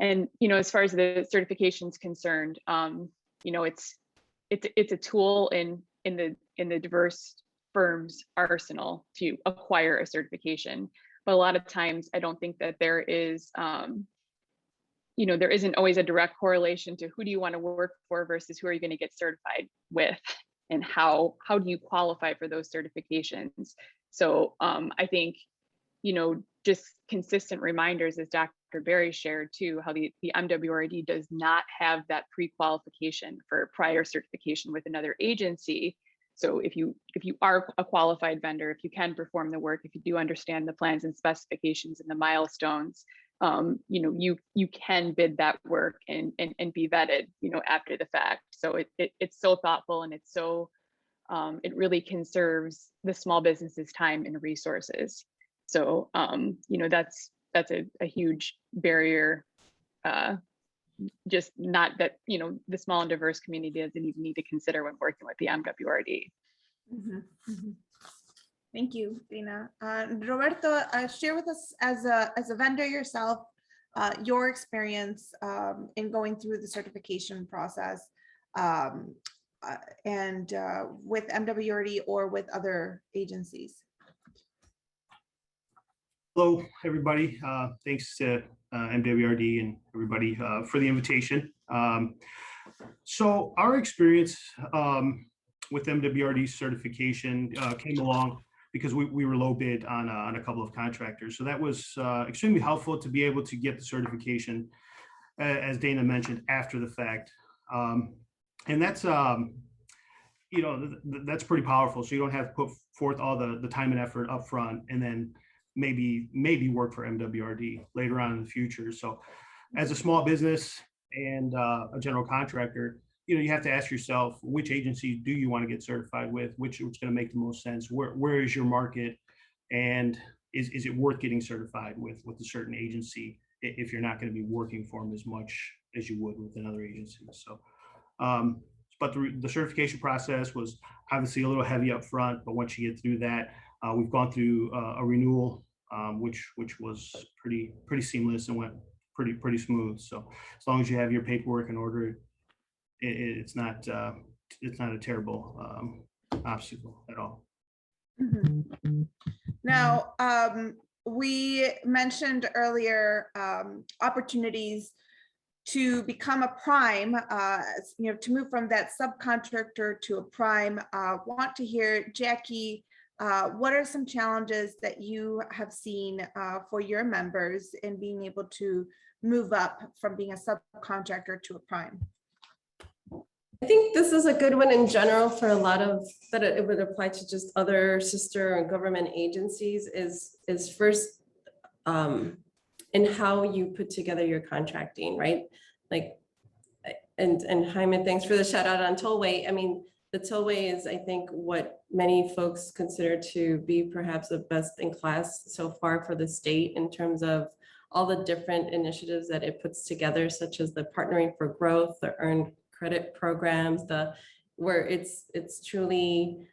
And, as far as the certification's concerned, it's a tool in the diverse firms' arsenal to acquire a certification. But a lot of times I don't think that there is, there isn't always a direct correlation to who do you want to work for versus who are you going to get certified with, and how do you qualify for those certifications. So I think, just consistent reminders, as Dr. Berry shared too, how the MWRD does not have that pre-qualification for prior certification with another agency. So if you are a qualified vendor, if you can perform the work, if you do understand the plans and specifications and the milestones, you can bid that work and be vetted, after the fact. So it's so thoughtful, and it's so it really conserves the small business's time and resources. So that's a huge barrier. Just not that the small and diverse community doesn't even need to consider when working with the MWRD. Thank you, Dina. Roberto, share with us as a vendor yourself, your experience in going through the certification process, and with MWRD or with other agencies. Hello, everybody. Thanks to MWRD and everybody for the invitation. So our experience with MWRD certification came along because we were low bid on a couple of contractors. So that was extremely helpful to be able to get the certification, as Dana mentioned, after the fact. And that's, that's pretty powerful. So you don't have to put forth all the time and effort up front and then maybe work for MWRD later on in the future. So as a small business and a general contractor, you have to ask yourself, which agency do you want to get certified with, which is going to make the most sense? Where is your market? And is it worth getting certified with a certain agency if you're not going to be working for them as much as you would with another agency? So, but the certification process was obviously a little heavy up front, but once you get through that, we've gone through a renewal, which was pretty seamless and went pretty smooth. So as long as you have your paperwork in order, it's not a terrible obstacle at all. Now, we mentioned earlier opportunities to become a prime, to move from that subcontractor to a prime. Want to hear, Jackie, what are some challenges that you have seen for your members in being able to move up from being a subcontractor to a prime? I think this is a good one in general for a lot of, that it would apply to just other sister and government agencies is first in how you put together your contracting, right? Like, and Jaime, thanks for the shout out on tollway. I mean, the tollway is, I think, what many folks consider to be perhaps the best in class so far for the state in terms of all the different initiatives that it puts together, such as the Partnering for Growth, the Earned Credit programs, where it's truly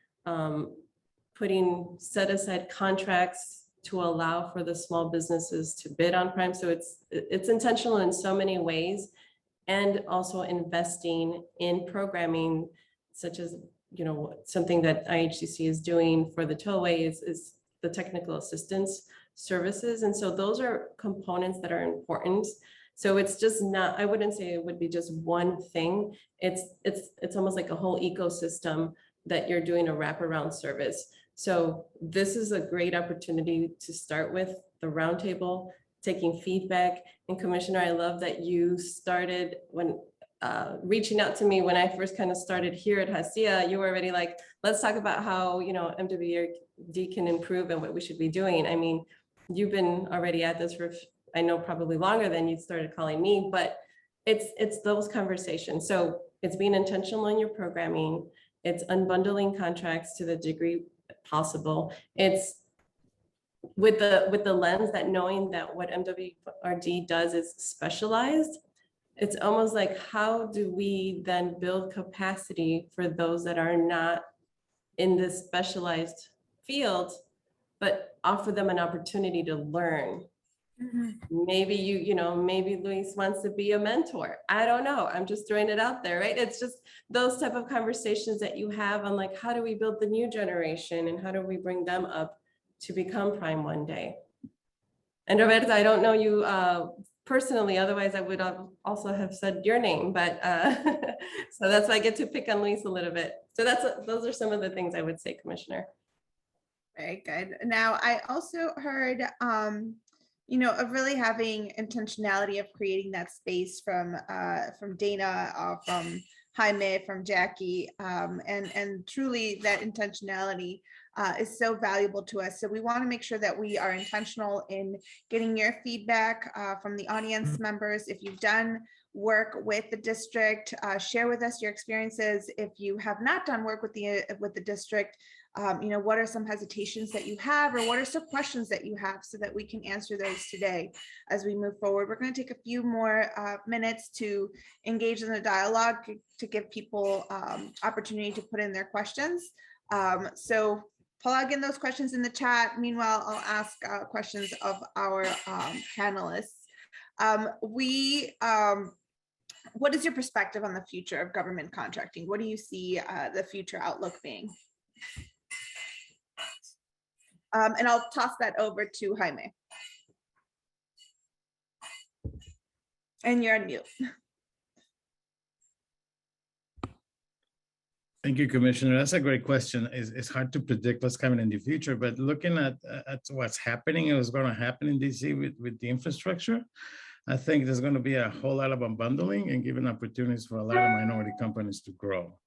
putting set aside contracts to allow for the small businesses to bid on prime. So it's intentional in so many ways, and also investing in programming, such as something that IHCC is doing for the tollway is the technical assistance services. And so those are components that are important. So it's just not, I wouldn't say it would be just one thing. It's almost like a whole ecosystem that you're doing a wraparound service. So this is a great opportunity to start with the roundtable, taking feedback. And Commissioner, I love that you started when reaching out to me when I first kind of started here at HACIA. You were already like, let's talk about how MWRD can improve and what we should be doing. I mean, you've been already at this for, I know, probably longer than you started calling me, but it's those conversations. So it's being intentional in your programming. It's unbundling contracts to the degree possible. It's with the lens that knowing that what MWRD does is specialized. It's almost like, how do we then build capacity for those that are not in this specialized field, but offer them an opportunity to learn Maybe maybe Luis wants to be a mentor. I don't know. I'm just throwing it out there, right? It's just those type of conversations that you have on like, how do we build the new generation and how do we bring them up to become prime one day? And Roberta, I don't know you personally, otherwise I would have also have said your name, but so that's why I get to pick on Luis a little bit. So those are some of the things I would say, Commissioner. Very good. Now, I also heard, of really having intentionality of creating that space from Dana, from Jaime, from Jackie, and truly that intentionality is so valuable to us. So we want to make sure that we are intentional in getting your feedback from the audience members. If you've done work with the district, share with us your experiences. If you have not done work with the district, what are some hesitations that you have, or what are some questions that you have, so that we can answer those today as we move forward. We're going to take a few more minutes to engage in the dialogue, to give people opportunity to put in their questions. So plug in those questions in the chat. Meanwhile, I'll ask questions of our panelists. What is your perspective on the future of government contracting? What do you see the future outlook being? And I'll toss that over to Jaime. And you're on mute. Thank you, Commissioner. That's a great question. It's hard to predict what's coming in the future, but looking at what's happening and what's going to happen in DC with the infrastructure, I think there's going to be a whole lot of unbundling and giving opportunities for a lot of minority companies to grow.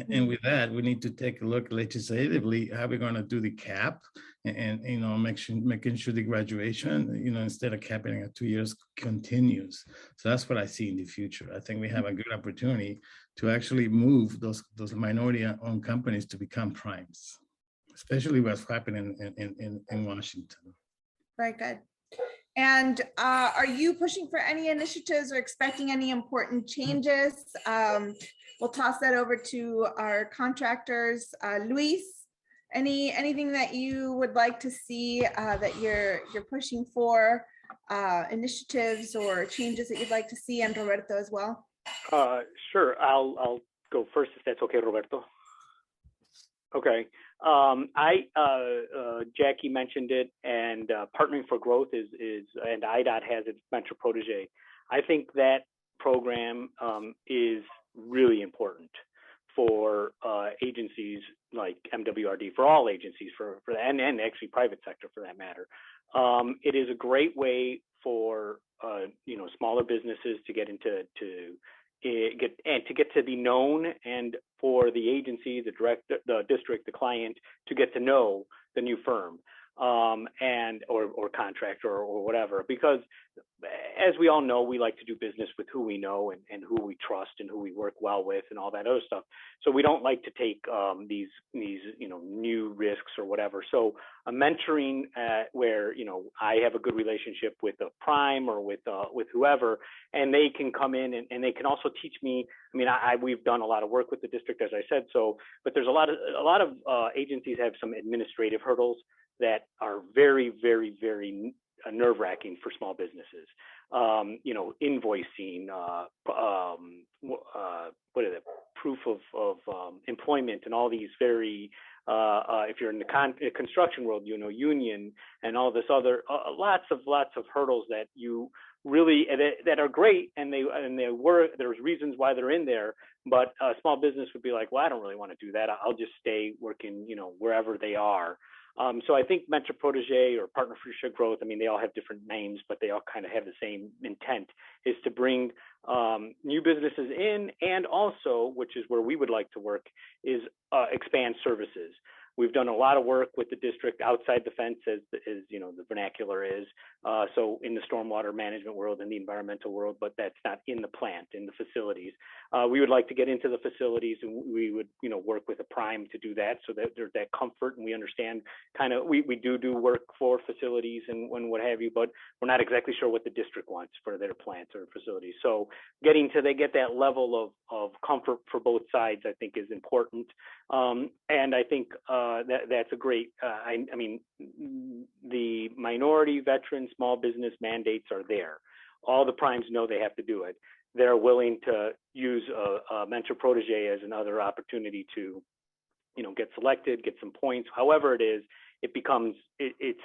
And with that, we need to take a look legislatively how we're going to do the cap and making sure the graduation, instead of capping at 2 years, continues. So that's what I see in the future. I think we have a good opportunity to actually move those minority-owned companies to become primes, especially what's happening in Washington. Very good. And are you pushing for any initiatives or expecting any important changes? We'll toss that over to our contractors. Luis, anything that you would like to see that you're pushing for, initiatives or changes that you'd like to see, and Roberto as well? Sure, I'll go first if that's okay, Roberto. Okay. Jackie mentioned it, and Partnering for Growth is and IDOT has its Metropolitan. I think that program is really important for agencies like MWRD, for all agencies, and actually private sector for that matter. It is a great way for smaller businesses to get into get to be known, and for the agency, the district, the client to get to know the new firm or contractor or whatever. Because as we all know, we like to do business with who we know and who we trust and who we work well with and all that other stuff. So we don't like to take these new risks or whatever. So a mentoring where I have a good relationship with a prime or with whoever, and they can come in and they can also teach me. I mean, we've done a lot of work with the district, as I said. So, but there's a lot of agencies have some administrative hurdles that are very, very, very nerve-wracking for small businesses. Invoicing, what is it? Proof of employment, and all these very. If you're in the construction world, union and all this other lots of hurdles that you really that are great, and there's reasons why they're in there, but a small business would be like, well, I don't really want to do that. I'll just stay working, wherever they are. So I think Metropolitan or Partner for Growth, I mean, they all have different names, but they all kind of have the same intent, is to bring new businesses in, and also, which is where we would like to work, is expand services. We've done a lot of work with the district outside the fence, as the vernacular is. So in the stormwater management world and the environmental world, but that's not in the plant, in the facilities. We would like to get into the facilities, and we would, work with a prime to do that, so that there's that comfort, and we understand we do work for facilities and what have you, but we're not exactly sure what the district wants for their plants or facilities. So they get that level of comfort for both sides, I think, is important. And I think that's a great, I mean, the minority, veteran, small business mandates are there. All the primes know they have to do it. They're willing to use a mentor protege as another opportunity to, you know, get selected, get some points. However it is, it becomes, it's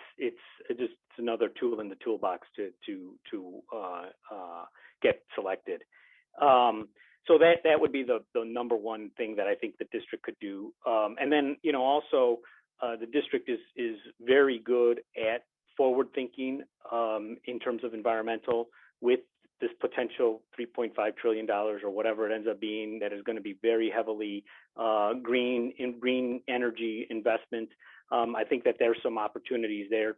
just another tool in the toolbox to get selected. So that would be the number one thing that I think the district could do. And then, you know, also the district is very good at forward thinking in terms of environmental, with this potential $3.5 trillion or whatever it ends up being, that is going to be very heavily green energy investment. I think that there's some opportunities there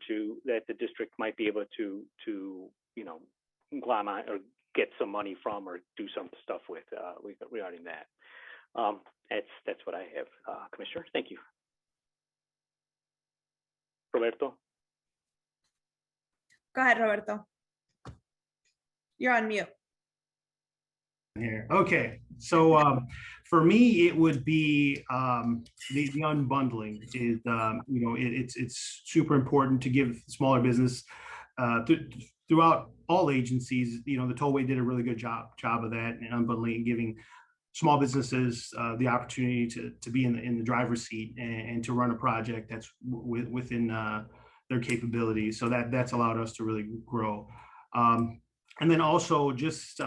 that the district might be able to you know, glom on or get some money from or do some stuff with regarding that. That's what I have, Commissioner. Thank you. Roberto. Go ahead, Roberto. You're on mute. Here. Okay, so for me, it would be the unbundling is, you know, it's super important to give smaller business throughout all agencies. You know, the tollway did a really good job of that, and unbundling and giving small businesses the opportunity to be in the driver's seat and to run a project that's within their capabilities. So that's allowed us to really grow. And then also just,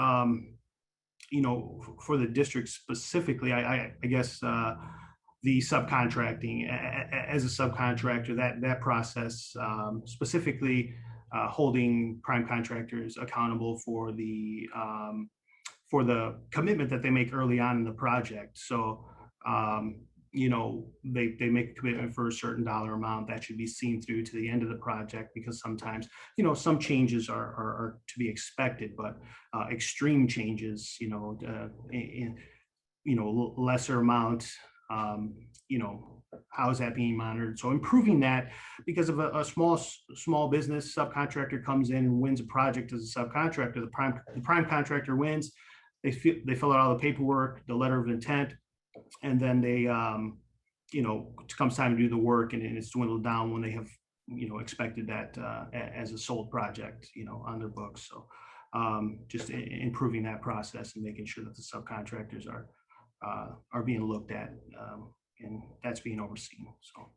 you know, for the district specifically, I guess the subcontracting as a subcontractor, that process, specifically holding prime contractors accountable for the commitment that they make early on in the project. So, you know, they make a commitment for a certain dollar amount that should be seen through to the end of the project, because sometimes, you know, some changes are to be expected, but extreme changes, you know, in, you know, lesser amount, you know, how is that being monitored? So improving that, because of a small business subcontractor comes in and wins a project as a subcontractor, the prime contractor wins, they fill out all the paperwork, the letter of intent, and then they, you know, it comes time to do the work, and it's dwindled down when they have, you know, expected that as a sold project, you know, on their books. So just improving that process and making sure that the subcontractors are being looked at, and that's being overseen. So.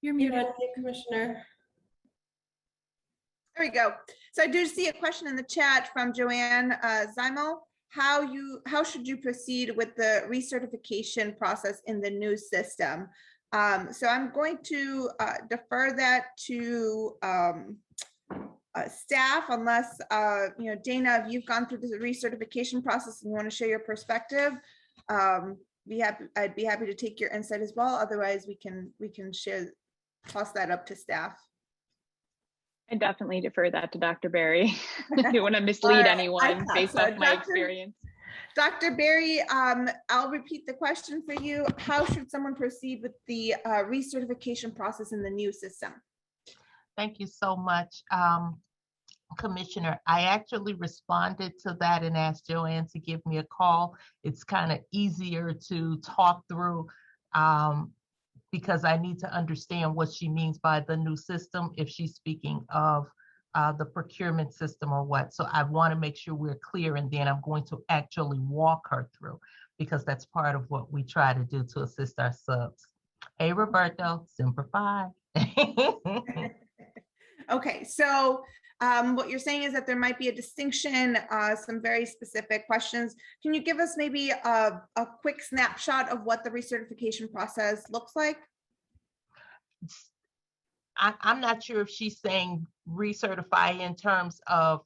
You're muted, Commissioner. There we go. So I do see a question in the chat from Joanne Zymo. How should you proceed with the recertification process in the new system? So I'm going to defer that to staff, unless you know, Dana, if you've gone through the recertification process and you want to share your perspective, I'd be happy to take your insight as well. Otherwise, we can toss that up to staff. I definitely defer that to Dr. Berry. I don't want to mislead anyone based off my experience. Dr. Berry, I'll repeat the question for you. How should someone proceed with the recertification process in the new system? Thank you so much, Commissioner. I actually responded to that and asked Joanne to give me a call. It's kind of easier to talk through because I need to understand what she means by the new system, if she's speaking of the procurement system or what. So I want to make sure we're clear, and then I'm going to actually walk her through, because that's part of what we try to do to assist our subs. Hey, Roberto, Semper Fi. Okay, so what you're saying is that there might be a distinction, some very specific questions. Can you give us maybe a quick snapshot of what the recertification process looks like? I'm not sure if she's saying recertify in terms of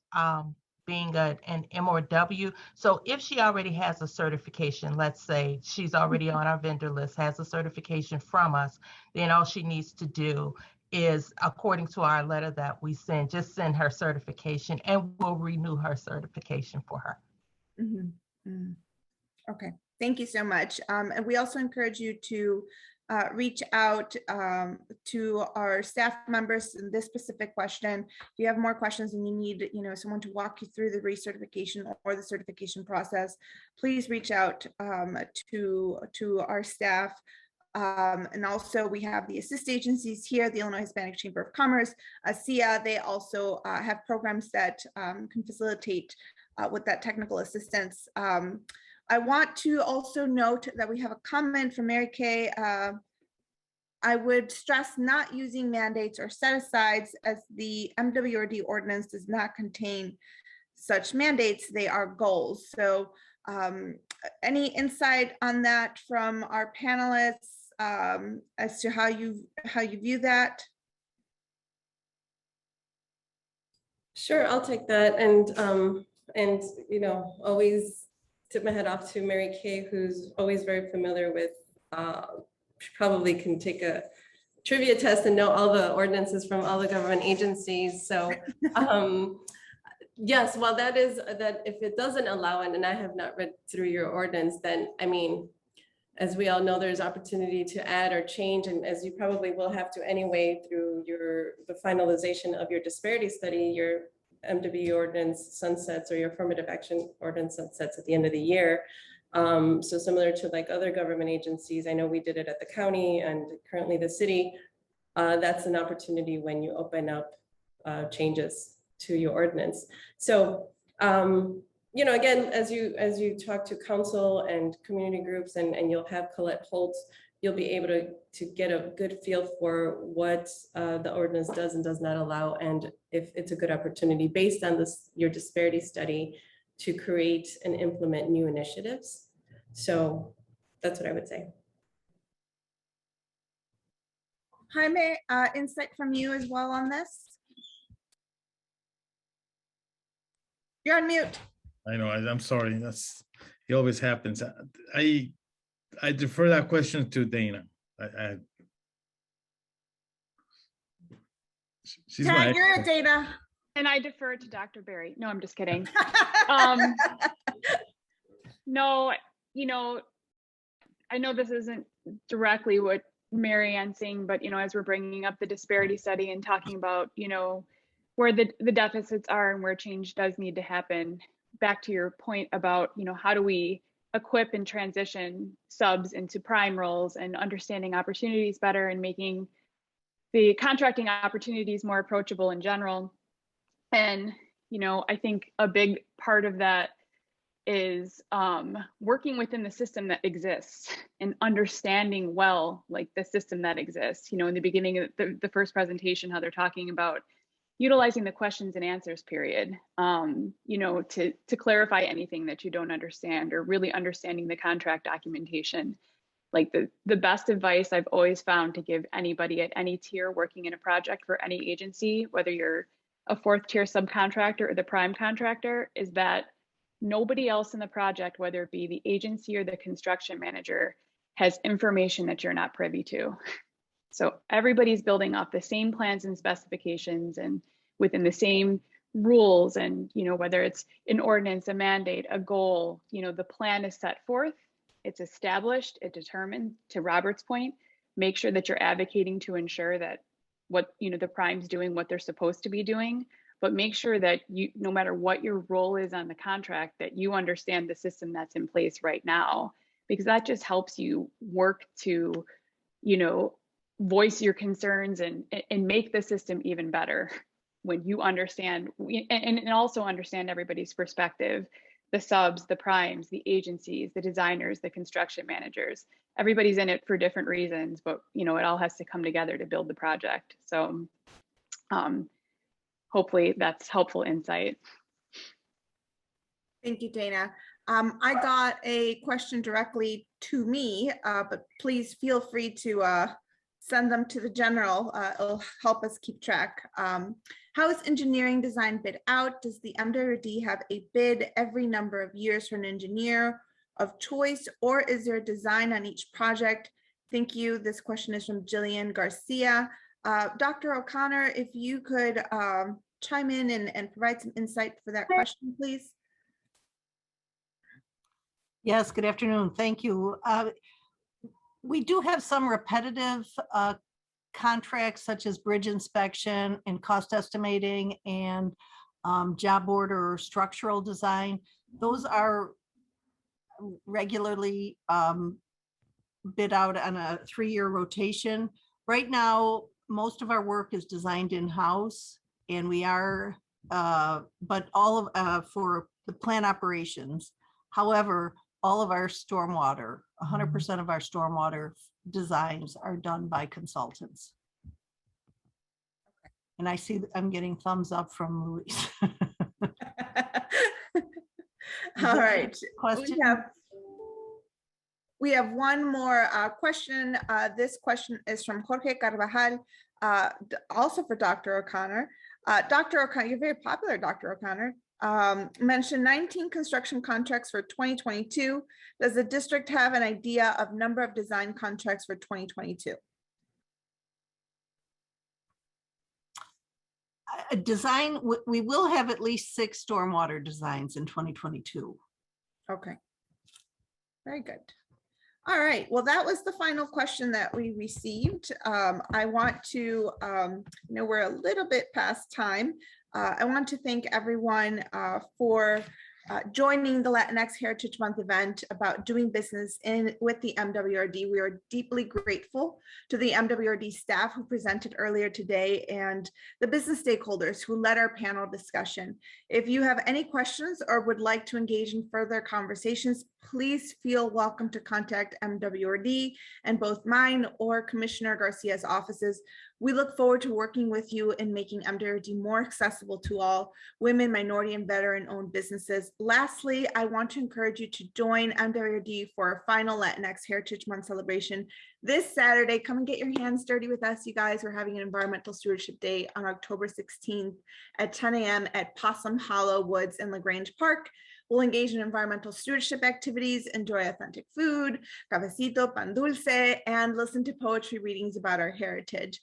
being an MWRD. So if she already has a certification, let's say she's already on our vendor list, has a certification from us, then all she needs to do is, according to our letter that we send, just send her certification and we'll renew her certification for her. Mm-hmm. Mm-hmm. Okay, thank you so much. And we also encourage you to reach out to our staff members in this specific question. If you have more questions and you need, someone to walk you through the recertification or the certification process, please reach out to our staff. And also we have the assist agencies here, the Illinois Hispanic Chamber of Commerce, ASIA. They also have programs that can facilitate with that technical assistance. I want to also note that we have a comment from Mary Kay. I would stress not using mandates or set-asides, as the MWRD ordinance does not contain such mandates. They are goals. So any insight on that from our panelists as to how you view that? Sure, I'll take that. And always tip my head off to Mary Kay, who's always very familiar with, she probably can take a trivia test and know all the ordinances from all the government agencies. So yes, well, that if it doesn't allow it, and I have not read through your ordinance, then I mean, as we all know, there's opportunity to add or change, and as you probably will have to anyway through the finalization of your disparity study, your MWRD ordinance sunsets, or your affirmative action ordinance sunsets at the end of the year. So similar to like other government agencies, I know we did it at the county and currently the city. That's an opportunity when you open up changes to your ordinance. So again, as you talk to council and community groups, and you'll have Colette Holtz, you'll be able to get a good feel for what the ordinance does and does not allow, and if it's a good opportunity based on your disparity study to create and implement new initiatives. So that's what I would say. Jaime, insight from you as well on this? You're on mute. I know, I'm sorry. It always happens. I defer that question to Dana. She's Yeah, you're Dana. And I defer to Dr. Berry. No, I'm just kidding. No, I know this isn't directly what Mary Ann's saying, but, as we're bringing up the disparity study and talking about, where the deficits are and where change does need to happen, back to your point about, how do we equip and transition subs into prime roles and understanding opportunities better and making the contracting opportunities more approachable in general. And, I think a big part of that is working within the system that exists and understanding well, like the system that exists. In the beginning of the first presentation, how they're talking about utilizing the questions and answers period, to clarify anything that you don't understand, or really understanding the contract documentation. Like the best advice I've always found to give anybody at any tier working in a project for any agency, whether you're a fourth tier subcontractor or the prime contractor, is that nobody else in the project, whether it be the agency or the construction manager, has information that you're not privy to. So everybody's building off the same plans and specifications and within the same rules, and whether it's an ordinance, a mandate, a goal, the plan is set forth, it's established, it determined, to Robert's point, make sure that you're advocating to ensure that what the prime's doing what they're supposed to be doing, but make sure that no matter what your role is on the contract, that you understand the system that's in place right now, because that just helps you work to voice your concerns and make the system even better when you understand and also understand everybody's perspective, the subs, the primes, the agencies, the designers, the construction managers. Everybody's in it for different reasons, but it all has to come together to build the project. So hopefully that's helpful insight. Thank you, Dana. I got a question directly to me, but please feel free to send them to the general. It'll help us keep track. How is engineering design bid out? Does the MWRD have a bid every number of years for an engineer of choice, or is there a design on each project? Thank you. This question is from Jillian Garcia. Dr. O'Connor, if you could chime in and provide some insight for that question, please. Yes, good afternoon. Thank you. We do have some repetitive contracts such as bridge inspection and cost estimating and job order or structural design. Those are regularly bid out on a 3-year rotation. Right now, most of our work is designed in-house, and we are, but all of for the plant operations. However, all of our stormwater, 100% of our stormwater designs are done by consultants. And I see I'm getting thumbs up from Luis. All right. Question? We have one more question. This question is from Jorge Carvajal, also for Dr. O'Connor. Dr. O'Connor, you're very popular, Dr. O'Connor. Mentioned 19 construction contracts for 2022. Does the district have an idea of number of design contracts for 2022? A design, we will have at least 6 stormwater designs in 2022. Okay, very good. All right, well, that was the final question that we received. I want to, we're a little bit past time. I want to thank everyone for joining the Latinx Heritage Month event about doing business with the MWRD. We are deeply grateful to the MWRD staff who presented earlier today and the business stakeholders who led our panel discussion. If you have any questions or would like to engage in further conversations, please feel welcome to contact MWRD and both mine or Commissioner Garcia's offices. We look forward to working with you in making MWRD more accessible to all women, minority, and veteran-owned businesses. Lastly, I want to encourage you to join MWRD for our final Latinx Heritage Month celebration this Saturday. Come and get your hands dirty with us, you guys. We're having an Environmental Stewardship Day on October 16th at 10 a.m. at Possum Hollow Woods in LaGrange Park. We'll engage in environmental stewardship activities, enjoy authentic food, cafecito, pan dulce, and listen to poetry readings about our heritage.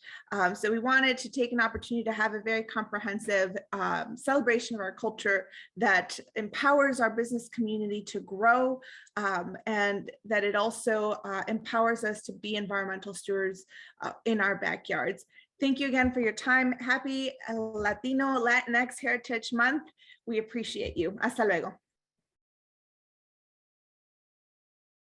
So we wanted to take an opportunity to have a very comprehensive celebration of our culture that empowers our business community to grow, and that it also empowers us to be environmental stewards in our backyards. Thank you again for your time. Happy Latino Latinx Heritage Month. We appreciate you. Hasta luego.